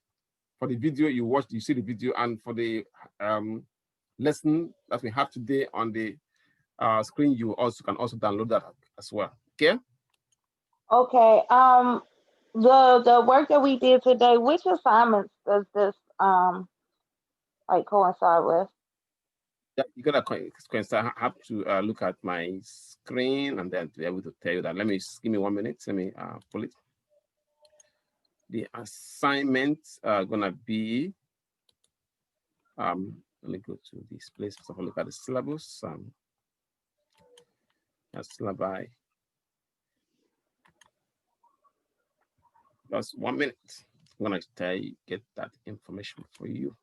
for the video you watched. You see the video, and for the lesson that we have today on the screen, you also can download that as well. Okay. Okay. The work that we did today, which assignments does this like coincide with? Yeah, you're gonna have to look at my screen and then to be able to tell you that. Give me 1 minute. Let me pull it. The assignments are gonna be let me go to this place. So I'll look at the syllabus. Syllabi. Just 1 minute. I'm gonna get that information for you.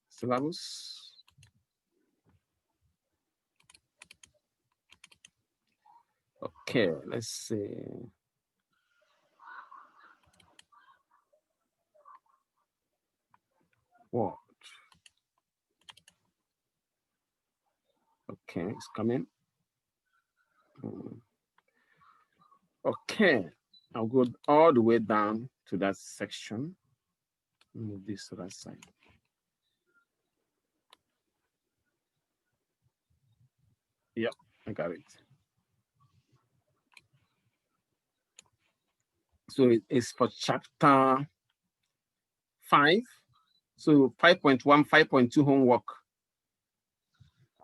Syllabus. Okay, let's see. What? Okay, it's coming. Okay, I'll go all the way down to that section. Move this to that side. Yep, I got it. So it is for chapter 5. So 5.1, 5.2 homework.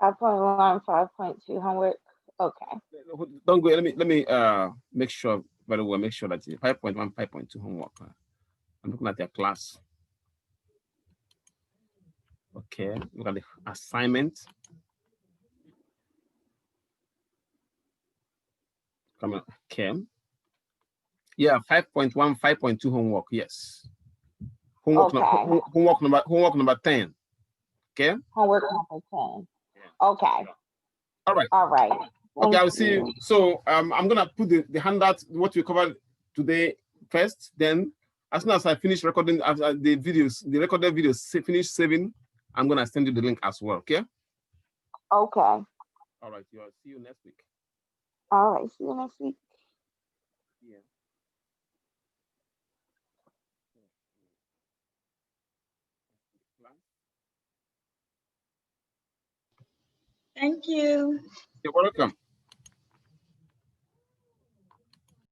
5.1, 5.2 homework. Okay. Don't go. Let me make sure very well. Make sure that 5.1, 5.2 homework. I'm looking at their class. Okay, look at the assignment. Come on. Okay. Yeah, 5.1, 5.2 homework. Yes. Homework, Okay. homework number 10. Okay. Homework number 10. Okay. All right. All right. Okay, I'll see you. So I'm gonna put the handout, what we covered today first. Then as soon as I finish recording the videos, the recorded videos finish saving, I'm gonna send you the link as well. Okay. Okay. All right. See you next week. All right. See you next week. Yeah. Thank you. You're welcome.